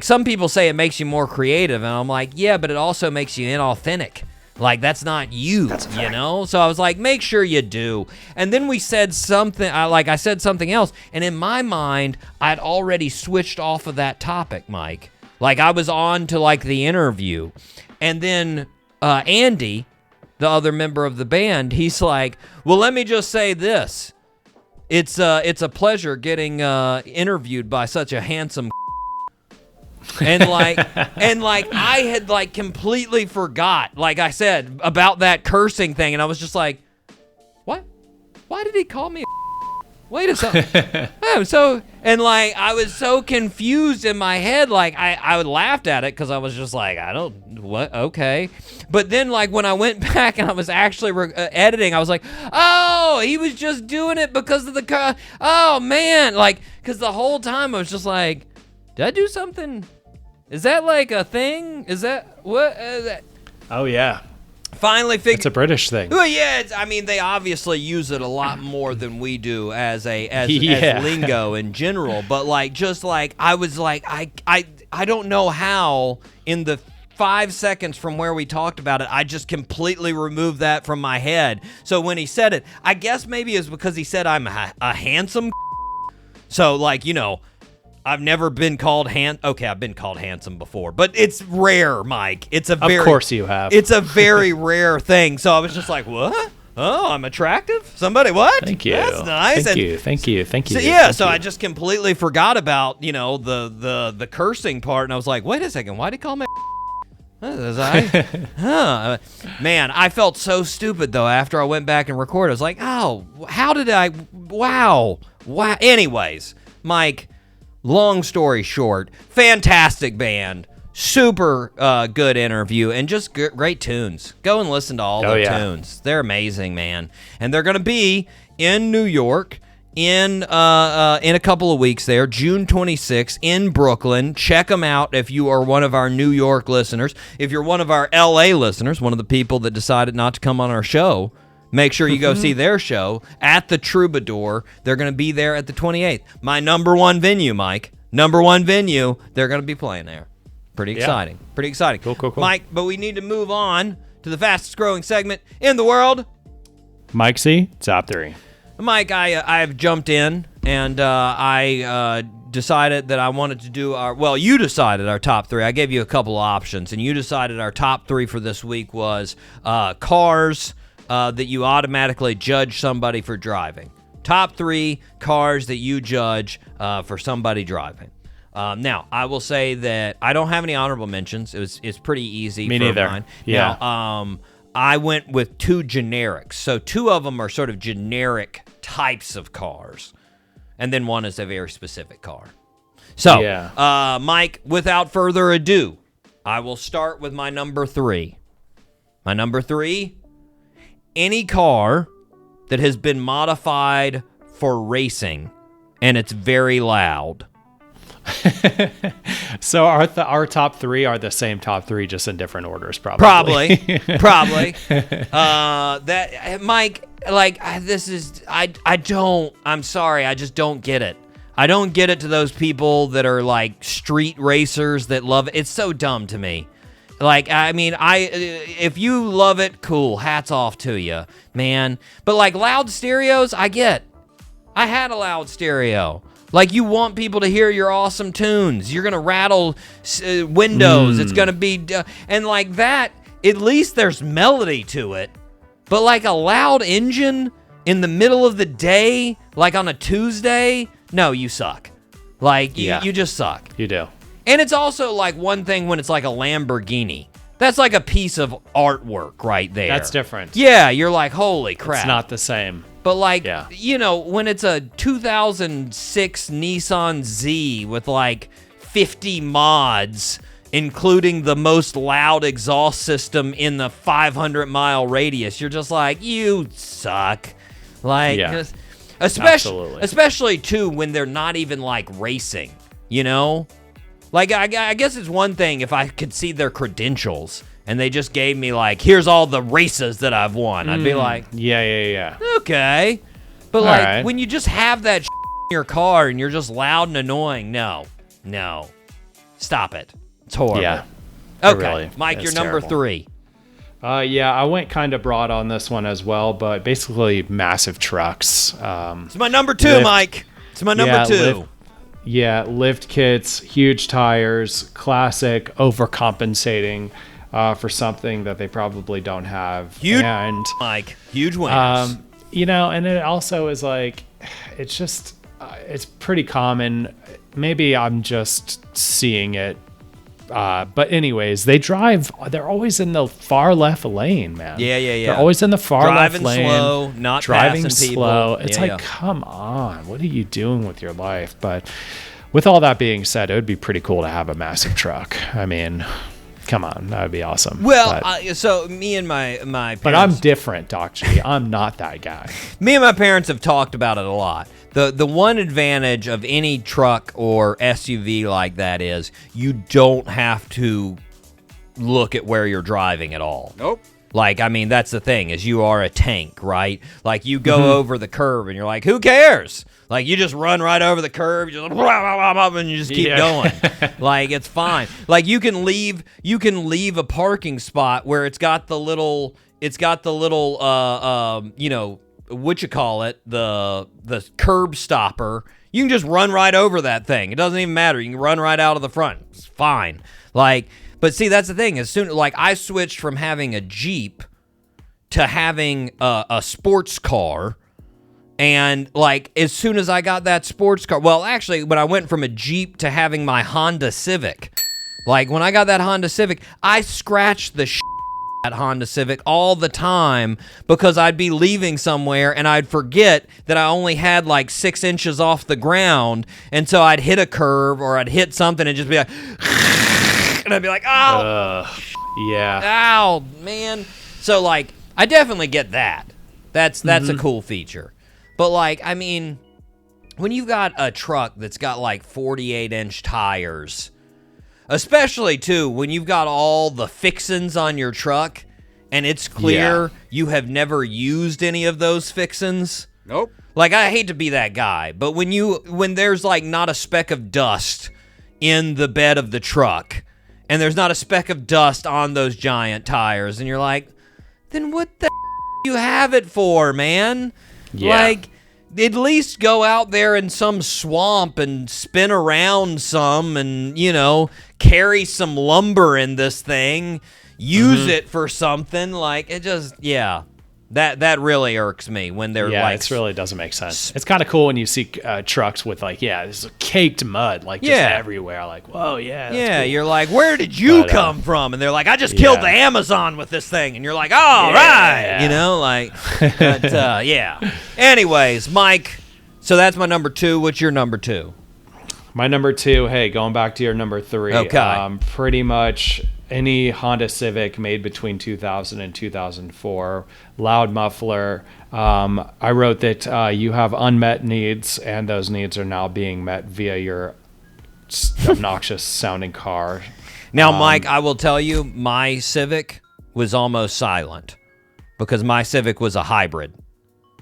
Speaker 2: some people say it makes you more creative, and I'm like, yeah, but it also makes you inauthentic. That's not you, So I was like, make sure you do. And then we said something, I said something else. And in my mind, I'd already switched off of that topic, Mike. I was on to the interview. And then Andy the other member of the band, he's like, well, let me just say this. It's a pleasure getting interviewed by such a handsome and like I had like completely forgot, like I said, about that cursing thing, and I was just like, what? Why did he call me Wait a second. And like I was so confused in my head, like I laughed at it because I was just like, okay. But then like when I went back and I was actually editing, I was like, oh, he was just doing it because of the oh man, like because the whole time I was just like, did I do something? Is that like a thing? Is that what?
Speaker 3: Oh yeah.
Speaker 2: Finally figured
Speaker 3: it's a British thing.
Speaker 2: Well, yeah, I mean they obviously use it a lot more than we do as lingo in general. But like, just like I was like, I don't know how in the 5 seconds from where we talked about it, I just completely removed that from my head. So when he said it, I guess maybe it's because he said I'm a handsome. So like, you know, I've never been called Okay, I've been called handsome before, but it's rare, Mike. It's a very,
Speaker 3: of course you have.
Speaker 2: It's a very rare thing. So I was just like, what? Oh, I'm attractive? Somebody what?
Speaker 3: Thank you.
Speaker 2: That's nice.
Speaker 3: Thank you.
Speaker 2: So I just completely forgot about, you know, the cursing part, and I was like, wait a second, why'd he call me? Man, I felt so stupid though after I went back and recorded. I was like, oh, how did I? Wow. Anyways, Mike. Long story short, fantastic band, super good interview, and just great tunes. Go and listen to all their tunes. They're amazing, man. And they're going to be in New York in a couple of weeks there, June 26th in Brooklyn. Check them out if you are one of our New York listeners. If you're one of our LA listeners, one of the people that decided not to come on our show, make sure you go see their show at the Troubadour. They're going to be there at the 28th. My number one venue, Mike. Number one venue. They're going to be playing there. Pretty exciting. Pretty exciting.
Speaker 3: Cool.
Speaker 2: Mike, but we need to move on to the fastest growing segment in the world.
Speaker 3: Mike C, top 3.
Speaker 2: Mike, I've jumped in, and I decided that I wanted to do you decided our top 3. I gave you a couple of options, and you decided our top 3 for this week was cars that you automatically judge somebody for driving. Top 3 cars that you judge for somebody driving. Now, I will say that I don't have any honorable mentions. It's pretty easy.
Speaker 3: Me
Speaker 2: for
Speaker 3: neither.
Speaker 2: Mine.
Speaker 3: Yeah.
Speaker 2: Now, I went with 2 generics. So 2 of them are sort of generic types of cars, and then one is a very specific car. So, Mike, without further ado, I will start with my number 3. My number 3. Any car that has been modified for racing and it's very loud.
Speaker 3: So our top 3 are the same top 3, just in different orders, probably.
Speaker 2: Probably. That Mike, like this is I'm sorry, I just don't get it. I don't get it to those people that are like street racers that love it. It's so dumb to me. Like, I mean, if you love it, cool. Hats off to you, man. But like loud stereos, I get. I had a loud stereo. Like, you want people to hear your awesome tunes. You're going to rattle windows. It's going to be, and like that, at least there's melody to it. But like a loud engine in the middle of the day, like on a Tuesday, no, you suck. Like, you just suck.
Speaker 3: You do.
Speaker 2: And it's also like one thing when it's like a Lamborghini. That's like a piece of artwork right there.
Speaker 3: That's different.
Speaker 2: Yeah, you're like, holy crap.
Speaker 3: It's not the same.
Speaker 2: But like, you know, when it's a 2006 Nissan Z with like 50 mods, including the most loud exhaust system in the 500-mile radius, you're just like, you suck. Like, especially too when they're not even like racing, you know? Like, I guess it's one thing if I could see their credentials and they just gave me, like, here's all the races that I've won. I'd be like,
Speaker 3: yeah.
Speaker 2: Okay. But, like, when you just have that in your car and you're just loud and annoying, no. Stop it. It's horrible.
Speaker 3: Yeah.
Speaker 2: Okay,
Speaker 3: really,
Speaker 2: Mike, you're number 3.
Speaker 3: I went kind of broad on this one as well, but basically massive trucks.
Speaker 2: It's my number 2, Mike. It's my number 2.
Speaker 3: Lift kits, huge tires, classic, overcompensating. for something that they probably don't have.
Speaker 2: Huge,
Speaker 3: and
Speaker 2: Mike. Huge winners.
Speaker 3: you know, and it also is like, it's just, it's pretty common. Maybe I'm just seeing it. But anyways, they're always in the far left lane, man.
Speaker 2: Yeah.
Speaker 3: They're always in the far
Speaker 2: driving
Speaker 3: left lane.
Speaker 2: Slow, not
Speaker 3: driving
Speaker 2: passing
Speaker 3: slow.
Speaker 2: people.
Speaker 3: It's come on, what are you doing with your life? But with all that being said, it would be pretty cool to have a massive truck. I mean, come on, that would be awesome.
Speaker 2: Well, so me and my parents,
Speaker 3: but I'm different, Doc G. I'm not that guy.
Speaker 2: Me and my parents have talked about it a lot. The one advantage of any truck or SUV like that is you don't have to look at where you're driving at all.
Speaker 7: Nope.
Speaker 2: Like, I mean, that's the thing, is you are a tank, right? Like, you go over the curb and you're like, who cares? Like, you just run right over the curb, you just blah, blah, blah, blah, and you just keep going. Like, it's fine. Like, you can leave a parking spot where it's got the little you know, what you call it, the curb stopper. You can just run right over that thing. It doesn't even matter. You can run right out of the front. It's fine. Like, but see, that's the thing. As soon, like, I switched from having a Jeep to having a sports car. And, like, as soon as I got that sports car, well, actually, when I went from a Jeep to having my Honda Civic, like, when I got that Honda Civic, I scratched the at Honda Civic all the time because I'd be leaving somewhere and I'd forget that I only had like 6 inches off the ground, and so I'd hit a curve or I'd hit something and just be like, and I'd be like, oh, ow, man. So like, I definitely get that. That's a cool feature. But like, I mean, when you've got a truck that's got like 48-inch tires, especially, too, when you've got all the fixins on your truck and it's clear you have never used any of those fixins.
Speaker 7: Nope.
Speaker 2: Like, I hate to be that guy, but when there's, like, not a speck of dust in the bed of the truck and there's not a speck of dust on those giant tires and you're like, then what the you have it for, man? Yeah. Like, at least go out there in some swamp and spin around some and, you know, carry some lumber in this thing, use it for something. Like, it just, that really irks me when they're like...
Speaker 3: it really doesn't make sense. It's kind of cool when you see trucks with like, this is caked mud, like just everywhere. Like, whoa, that's cool.
Speaker 2: You're like, where did you come from? And they're like, I just killed the Amazon with this thing. And you're like, all right. You know, like, but Anyways, Mike, so that's my number 2. What's your number 2?
Speaker 3: My number 2, hey, going back to your number 3.
Speaker 2: Okay.
Speaker 3: Pretty much any Honda Civic made between 2000 and 2004, loud muffler. I wrote that you have unmet needs, and those needs are now being met via your obnoxious sounding car.
Speaker 2: Now, Mike, I will tell you, my Civic was almost silent because my Civic was a hybrid.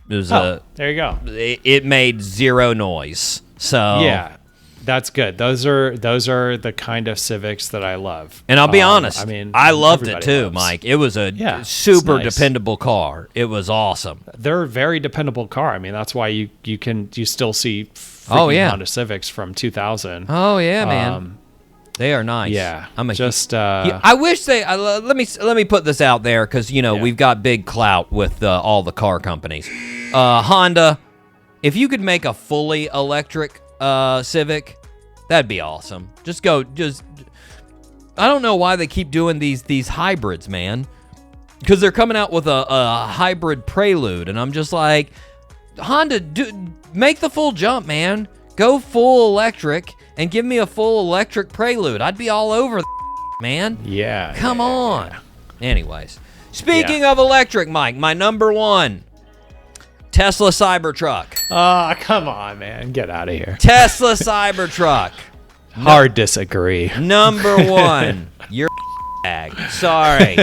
Speaker 2: It was
Speaker 3: there you go.
Speaker 2: It made zero noise. So
Speaker 3: yeah. That's good. Those are the kind of Civics that I love.
Speaker 2: And I'll be honest,
Speaker 3: I mean,
Speaker 2: I loved it too, Mike. It was a super dependable car. It was awesome.
Speaker 3: They're a very dependable car. I mean, that's why you still see Honda Civics from 2000.
Speaker 2: Oh yeah, man. They are nice.
Speaker 3: Yeah.
Speaker 2: I wish they let me put this out there cuz we've got big clout with all the car companies. Honda, if you could make a fully electric Civic, that'd be awesome. I don't know why they keep doing these hybrids, man. Because they're coming out with a hybrid Prelude, and I'm just like, Honda, make the full jump, man. Go full electric and give me a full electric Prelude. I'd be all over man.
Speaker 3: Yeah.
Speaker 2: Come on. Anyways, speaking of electric, Mike, my number 1. Tesla Cybertruck.
Speaker 3: Oh, come on, man. Get out of here.
Speaker 2: Tesla Cybertruck.
Speaker 3: Hard disagree.
Speaker 2: Number 1. You're bag. Sorry.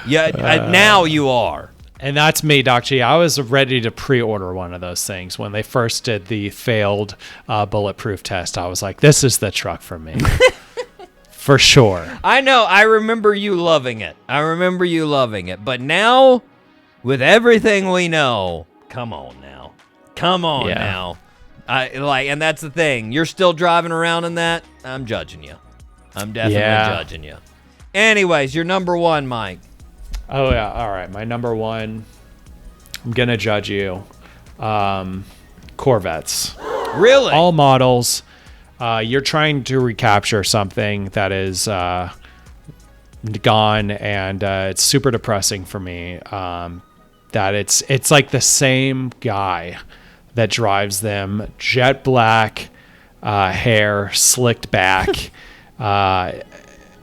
Speaker 2: Yeah, now you are.
Speaker 3: And that's me, Doc G. I was ready to pre-order one of those things. When they first did the failed bulletproof test, I was like, this is the truck for me. For sure.
Speaker 2: I know. I remember you loving it. But now... with everything we know, come on now. And that's the thing. You're still driving around in that? I'm judging you. I'm definitely judging you. Anyways, your number one, Mike.
Speaker 3: Oh yeah, all right. My number one. I'm gonna judge you. Corvettes.
Speaker 2: Really?
Speaker 3: All models. You're trying to recapture something that is gone, and it's super depressing for me. That it's like the same guy that drives them, jet black hair, slicked back.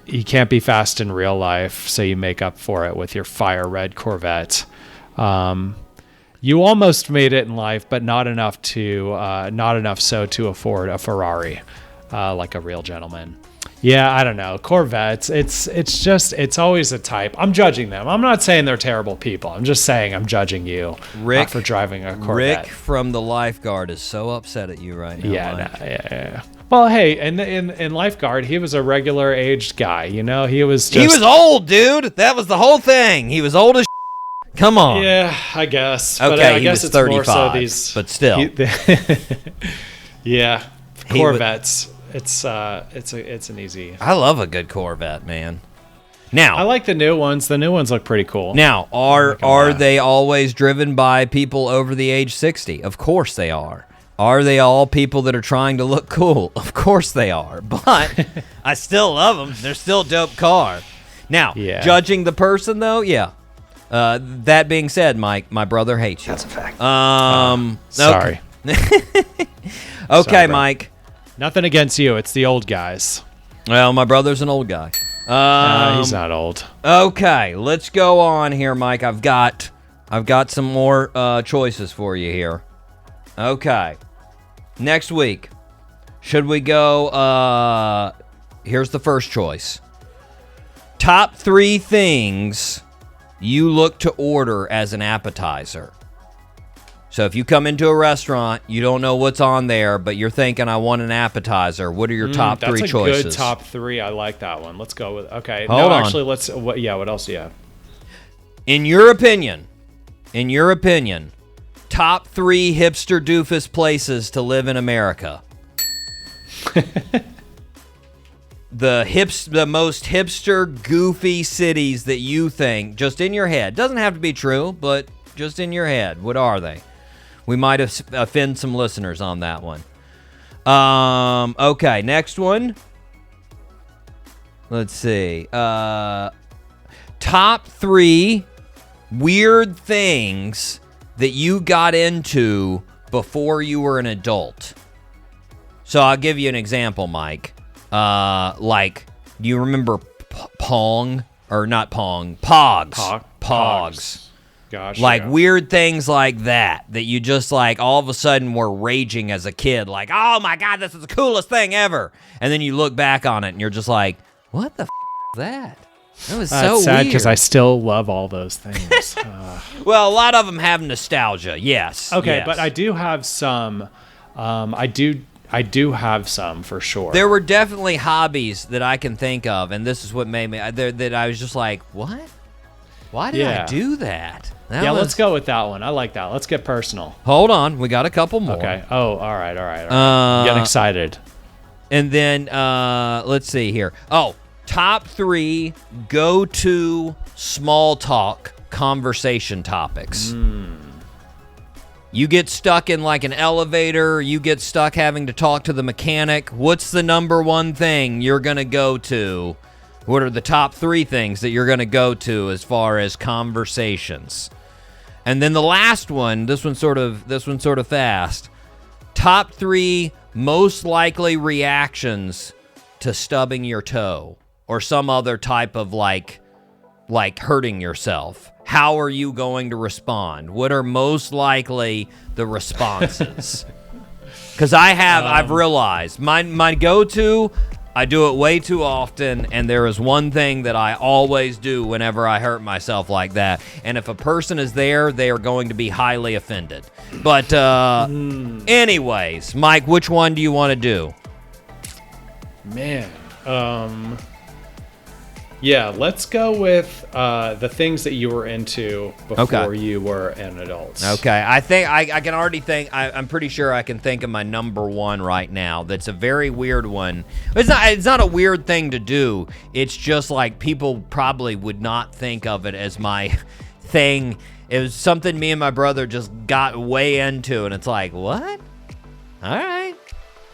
Speaker 3: You can't be fast in real life, so you make up for it with your fire red Corvette. You almost made it in life, but not enough so to afford a Ferrari, like a real gentleman. Yeah, I don't know. Corvettes, it's always a type. I'm judging them. I'm not saying they're terrible people. I'm just saying I'm judging you,
Speaker 2: Rick,
Speaker 3: for driving a Corvette.
Speaker 2: Rick from the lifeguard is so upset at you right now.
Speaker 3: Yeah. Well, hey, in lifeguard, he was a regular aged guy. You know, he was
Speaker 2: old, dude. That was the whole thing. He was old as. Come on.
Speaker 3: Yeah, I guess.
Speaker 2: Okay,
Speaker 3: but I
Speaker 2: he
Speaker 3: guess
Speaker 2: was
Speaker 3: it's
Speaker 2: 35,
Speaker 3: more so these.
Speaker 2: but still.
Speaker 3: Yeah, Corvettes. It's an easy.
Speaker 2: I love a good Corvette, man. Now
Speaker 3: I like the new ones. The new ones look pretty cool.
Speaker 2: Now, are they always driven by people over the age 60? Of course they are. Are they all people that are trying to look cool? Of course they are. But I still love them. They're still a dope car. Now, judging the person though, yeah. That being said, Mike, my brother hates you.
Speaker 3: That's a fact.
Speaker 2: Sorry. Okay,
Speaker 3: Sorry,
Speaker 2: Mike.
Speaker 3: Nothing against you. It's the old guys.
Speaker 2: Well, my brother's an old guy.
Speaker 3: He's not old.
Speaker 2: Okay, let's go on here, Mike. I've got some more choices for you here. Okay. Next week, should we go? Here's the first choice. Top 3 things you look to order as an appetizer. So if you come into a restaurant, you don't know what's on there, but you're thinking, I want an appetizer. What are your top 3 choices?
Speaker 3: That's a good top 3. I like that one. Let's go with. Okay.
Speaker 2: Hold on.
Speaker 3: Actually, let's. What else do you have?
Speaker 2: In your opinion, top 3 hipster doofus places to live in America. The most hipster, goofy cities that you think, just in your head. Doesn't have to be true, but just in your head. What are they? We might offend some listeners on that one. Okay, next one. Let's see. Top 3 weird things that you got into before you were an adult. So I'll give you an example, Mike. Like, do you remember Pong? Or not Pong, Pogs. Pogs.
Speaker 3: Gosh,
Speaker 2: like weird things like that you just like all of a sudden were raging as a kid. Like, oh my God, this is the coolest thing ever. And then you look back on it and you're just like, what the is that? That was so
Speaker 3: sad
Speaker 2: weird.
Speaker 3: Because I still love all those things.
Speaker 2: Well, a lot of them have nostalgia. Yes.
Speaker 3: Okay,
Speaker 2: yes.
Speaker 3: but I do have some. I do have some for sure.
Speaker 2: There were definitely hobbies that I can think of, and this is what made me that I was just like, what? Why did I do that?
Speaker 3: Let's go with that one. I like that. Let's get personal.
Speaker 2: Hold on, we got a couple more.
Speaker 3: Okay. Oh, all right. I'm getting excited.
Speaker 2: And then let's see here. Oh, top 3 go-to small talk conversation topics. You get stuck in like an elevator, you get stuck having to talk to the mechanic. What's the number one thing you're going to go to? What are the top 3 things that you're going to go to as far as conversations? And then the last one, this one's sort of fast. Top 3 most likely reactions to stubbing your toe or some other type of like hurting yourself. How are you going to respond? What are most likely the responses? Because I've realized my go-to, I do it way too often, and there is one thing that I always do whenever I hurt myself like that. And if a person is there, they are going to be highly offended. But anyways, Mike, which one do you want to do?
Speaker 3: Man, Yeah, let's go with the things that you were into before you were an adult.
Speaker 2: Okay, I think I can already think. I'm pretty sure I can think of my number one right now. That's a very weird one. It's not a weird thing to do. It's just like people probably would not think of it as my thing. It was something me and my brother just got way into, and it's like, what? All right,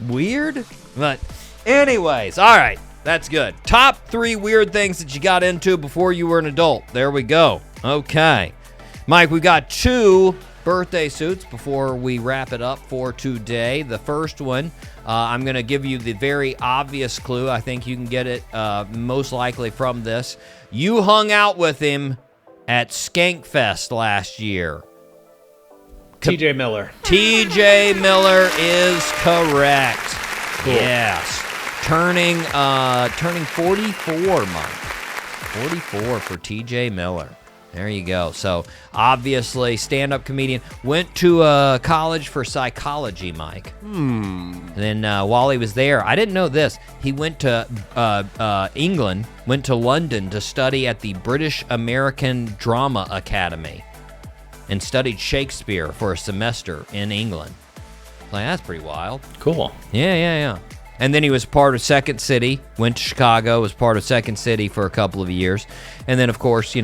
Speaker 2: weird. But anyways, all right. That's good. Top 3 weird things that you got into before you were an adult. There we go. Okay. Mike, we got 2 birthday suits before we wrap it up for today. The first one, I'm going to give you the very obvious clue. I think you can get it most likely from this. You hung out with him at Skankfest last year.
Speaker 3: TJ Miller.
Speaker 2: TJ Miller is correct.
Speaker 3: Cool.
Speaker 2: Yes. Turning 44, Mike. 44 for TJ Miller. There you go. So, obviously, stand-up comedian. Went to college for psychology, Mike. And then while he was there, I didn't know this. He went to England, went to London to study at the British American Drama Academy and studied Shakespeare for a semester in England. Like, that's pretty wild.
Speaker 3: Cool.
Speaker 2: Yeah. And then he was part of Second City, went to Chicago, was part of Second City for a couple of years. And then, of course,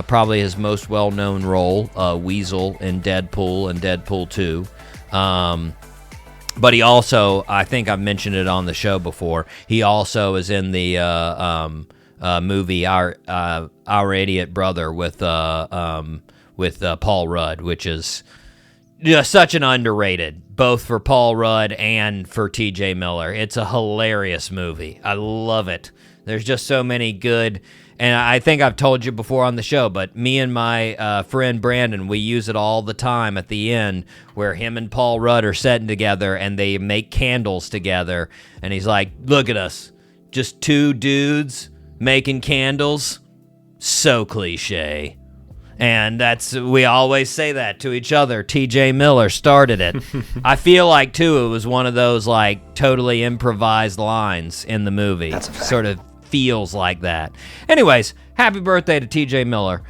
Speaker 2: probably his most well-known role, Weasel in Deadpool and Deadpool 2. But he also, I think I've mentioned it on the show before, he also is in the movie Our Idiot Brother with Paul Rudd, which is just such an underrated, both for Paul Rudd and for TJ Miller. It's a hilarious movie. I love it. There's just so many good, and I think I've told you before on the show, but me and my friend Brandon, we use it all the time at the end where him and Paul Rudd are sitting together and they make candles together. And he's like, look at us, just 2 dudes making candles. So cliche. And we always say that to each other. TJ Miller started it. I feel like, too, it was one of those, like, totally improvised lines in the movie. That's a fact. Sort of feels like that. Anyways, happy birthday to TJ Miller.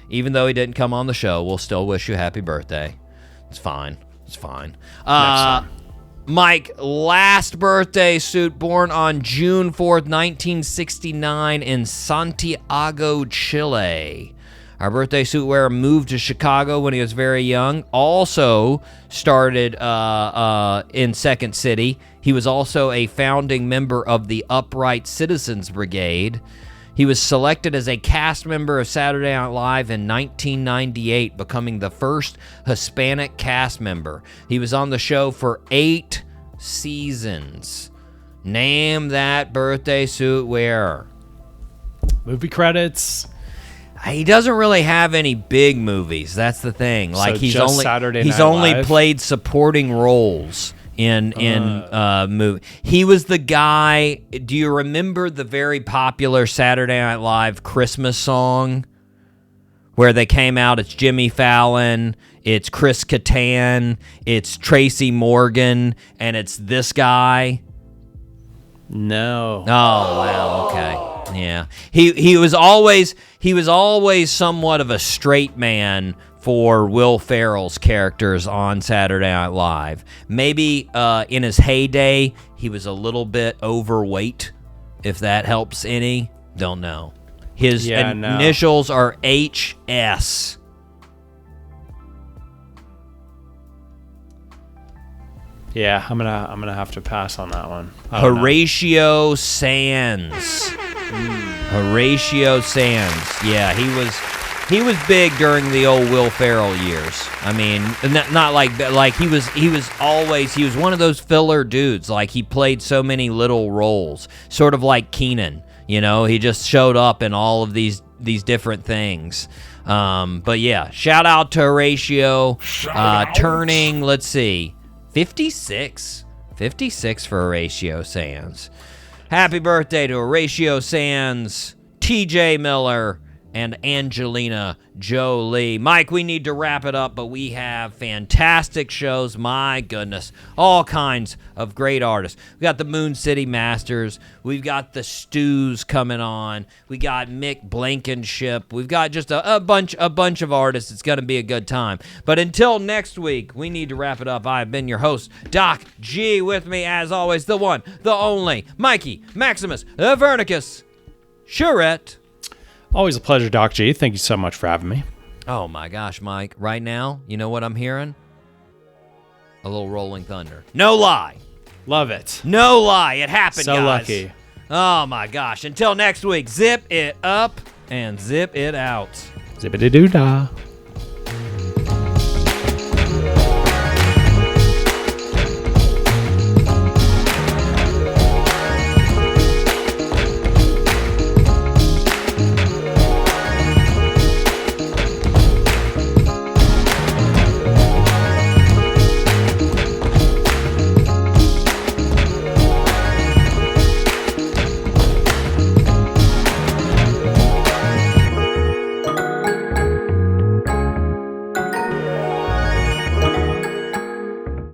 Speaker 2: Even though he didn't come on the show, we'll still wish you happy birthday. It's fine. Mike, last birthday suit, born on June 4th, 1969 in Santiago, Chile. Our birthday suit wearer moved to Chicago when he was very young. Also started in Second City. He was also a founding member of the Upright Citizens Brigade. He was selected as a cast member of Saturday Night Live in 1998, becoming the first Hispanic cast member. He was on the show for 8 seasons. Name that birthday suit wearer.
Speaker 3: Movie credits.
Speaker 2: He doesn't really have any big movies. That's the thing. Like
Speaker 3: So
Speaker 2: he's
Speaker 3: just
Speaker 2: only
Speaker 3: Saturday
Speaker 2: he's
Speaker 3: Night
Speaker 2: only
Speaker 3: Live?
Speaker 2: played supporting roles in movie. He was the guy. Do you remember the very popular Saturday Night Live Christmas song where they came out? It's Jimmy Fallon, it's Chris Kattan, it's Tracy Morgan, and it's this guy.
Speaker 3: No.
Speaker 2: Oh wow, okay. Yeah. He was always somewhat of a straight man for Will Ferrell's characters on Saturday Night Live. Maybe in his heyday he was a little bit overweight, if that helps any. Don't know. His initials are HS.
Speaker 3: Yeah, I'm gonna have to pass on that one.
Speaker 2: Horatio Sands. Horatio Sands. Yeah, he was big during the old Will Ferrell years. I mean, not like he was one of those filler dudes. Like he played so many little roles, sort of like Keenan. You know, he just showed up in all of these different things. But yeah, shout out to Horatio. Turning, let's see, 56. 56 for Horatio Sands. Happy birthday to Horatio Sands, TJ Miller, and Angelina Jolie. Mike, we need to wrap it up, but we have fantastic shows. My goodness, all kinds of great artists. We got the Moon City Masters. We've got the Stews coming on. We got Mick Blankenship. We've got just a bunch of artists. It's going to be a good time. But until next week, we need to wrap it up. I've been your host, Doc G. With me, as always, the one, the only, Mikey Maximus Vernicus Charette.
Speaker 3: Always a pleasure, Doc G. Thank you so much for having me.
Speaker 2: Oh my gosh, Mike. Right now, you know what I'm hearing? A little Rolling Thunder. No lie.
Speaker 3: Love it.
Speaker 2: No lie. It happened,
Speaker 3: So
Speaker 2: guys.
Speaker 3: lucky.
Speaker 2: Oh my gosh. Until next week, zip it up and zip it out.
Speaker 3: Zippity-doo-dah.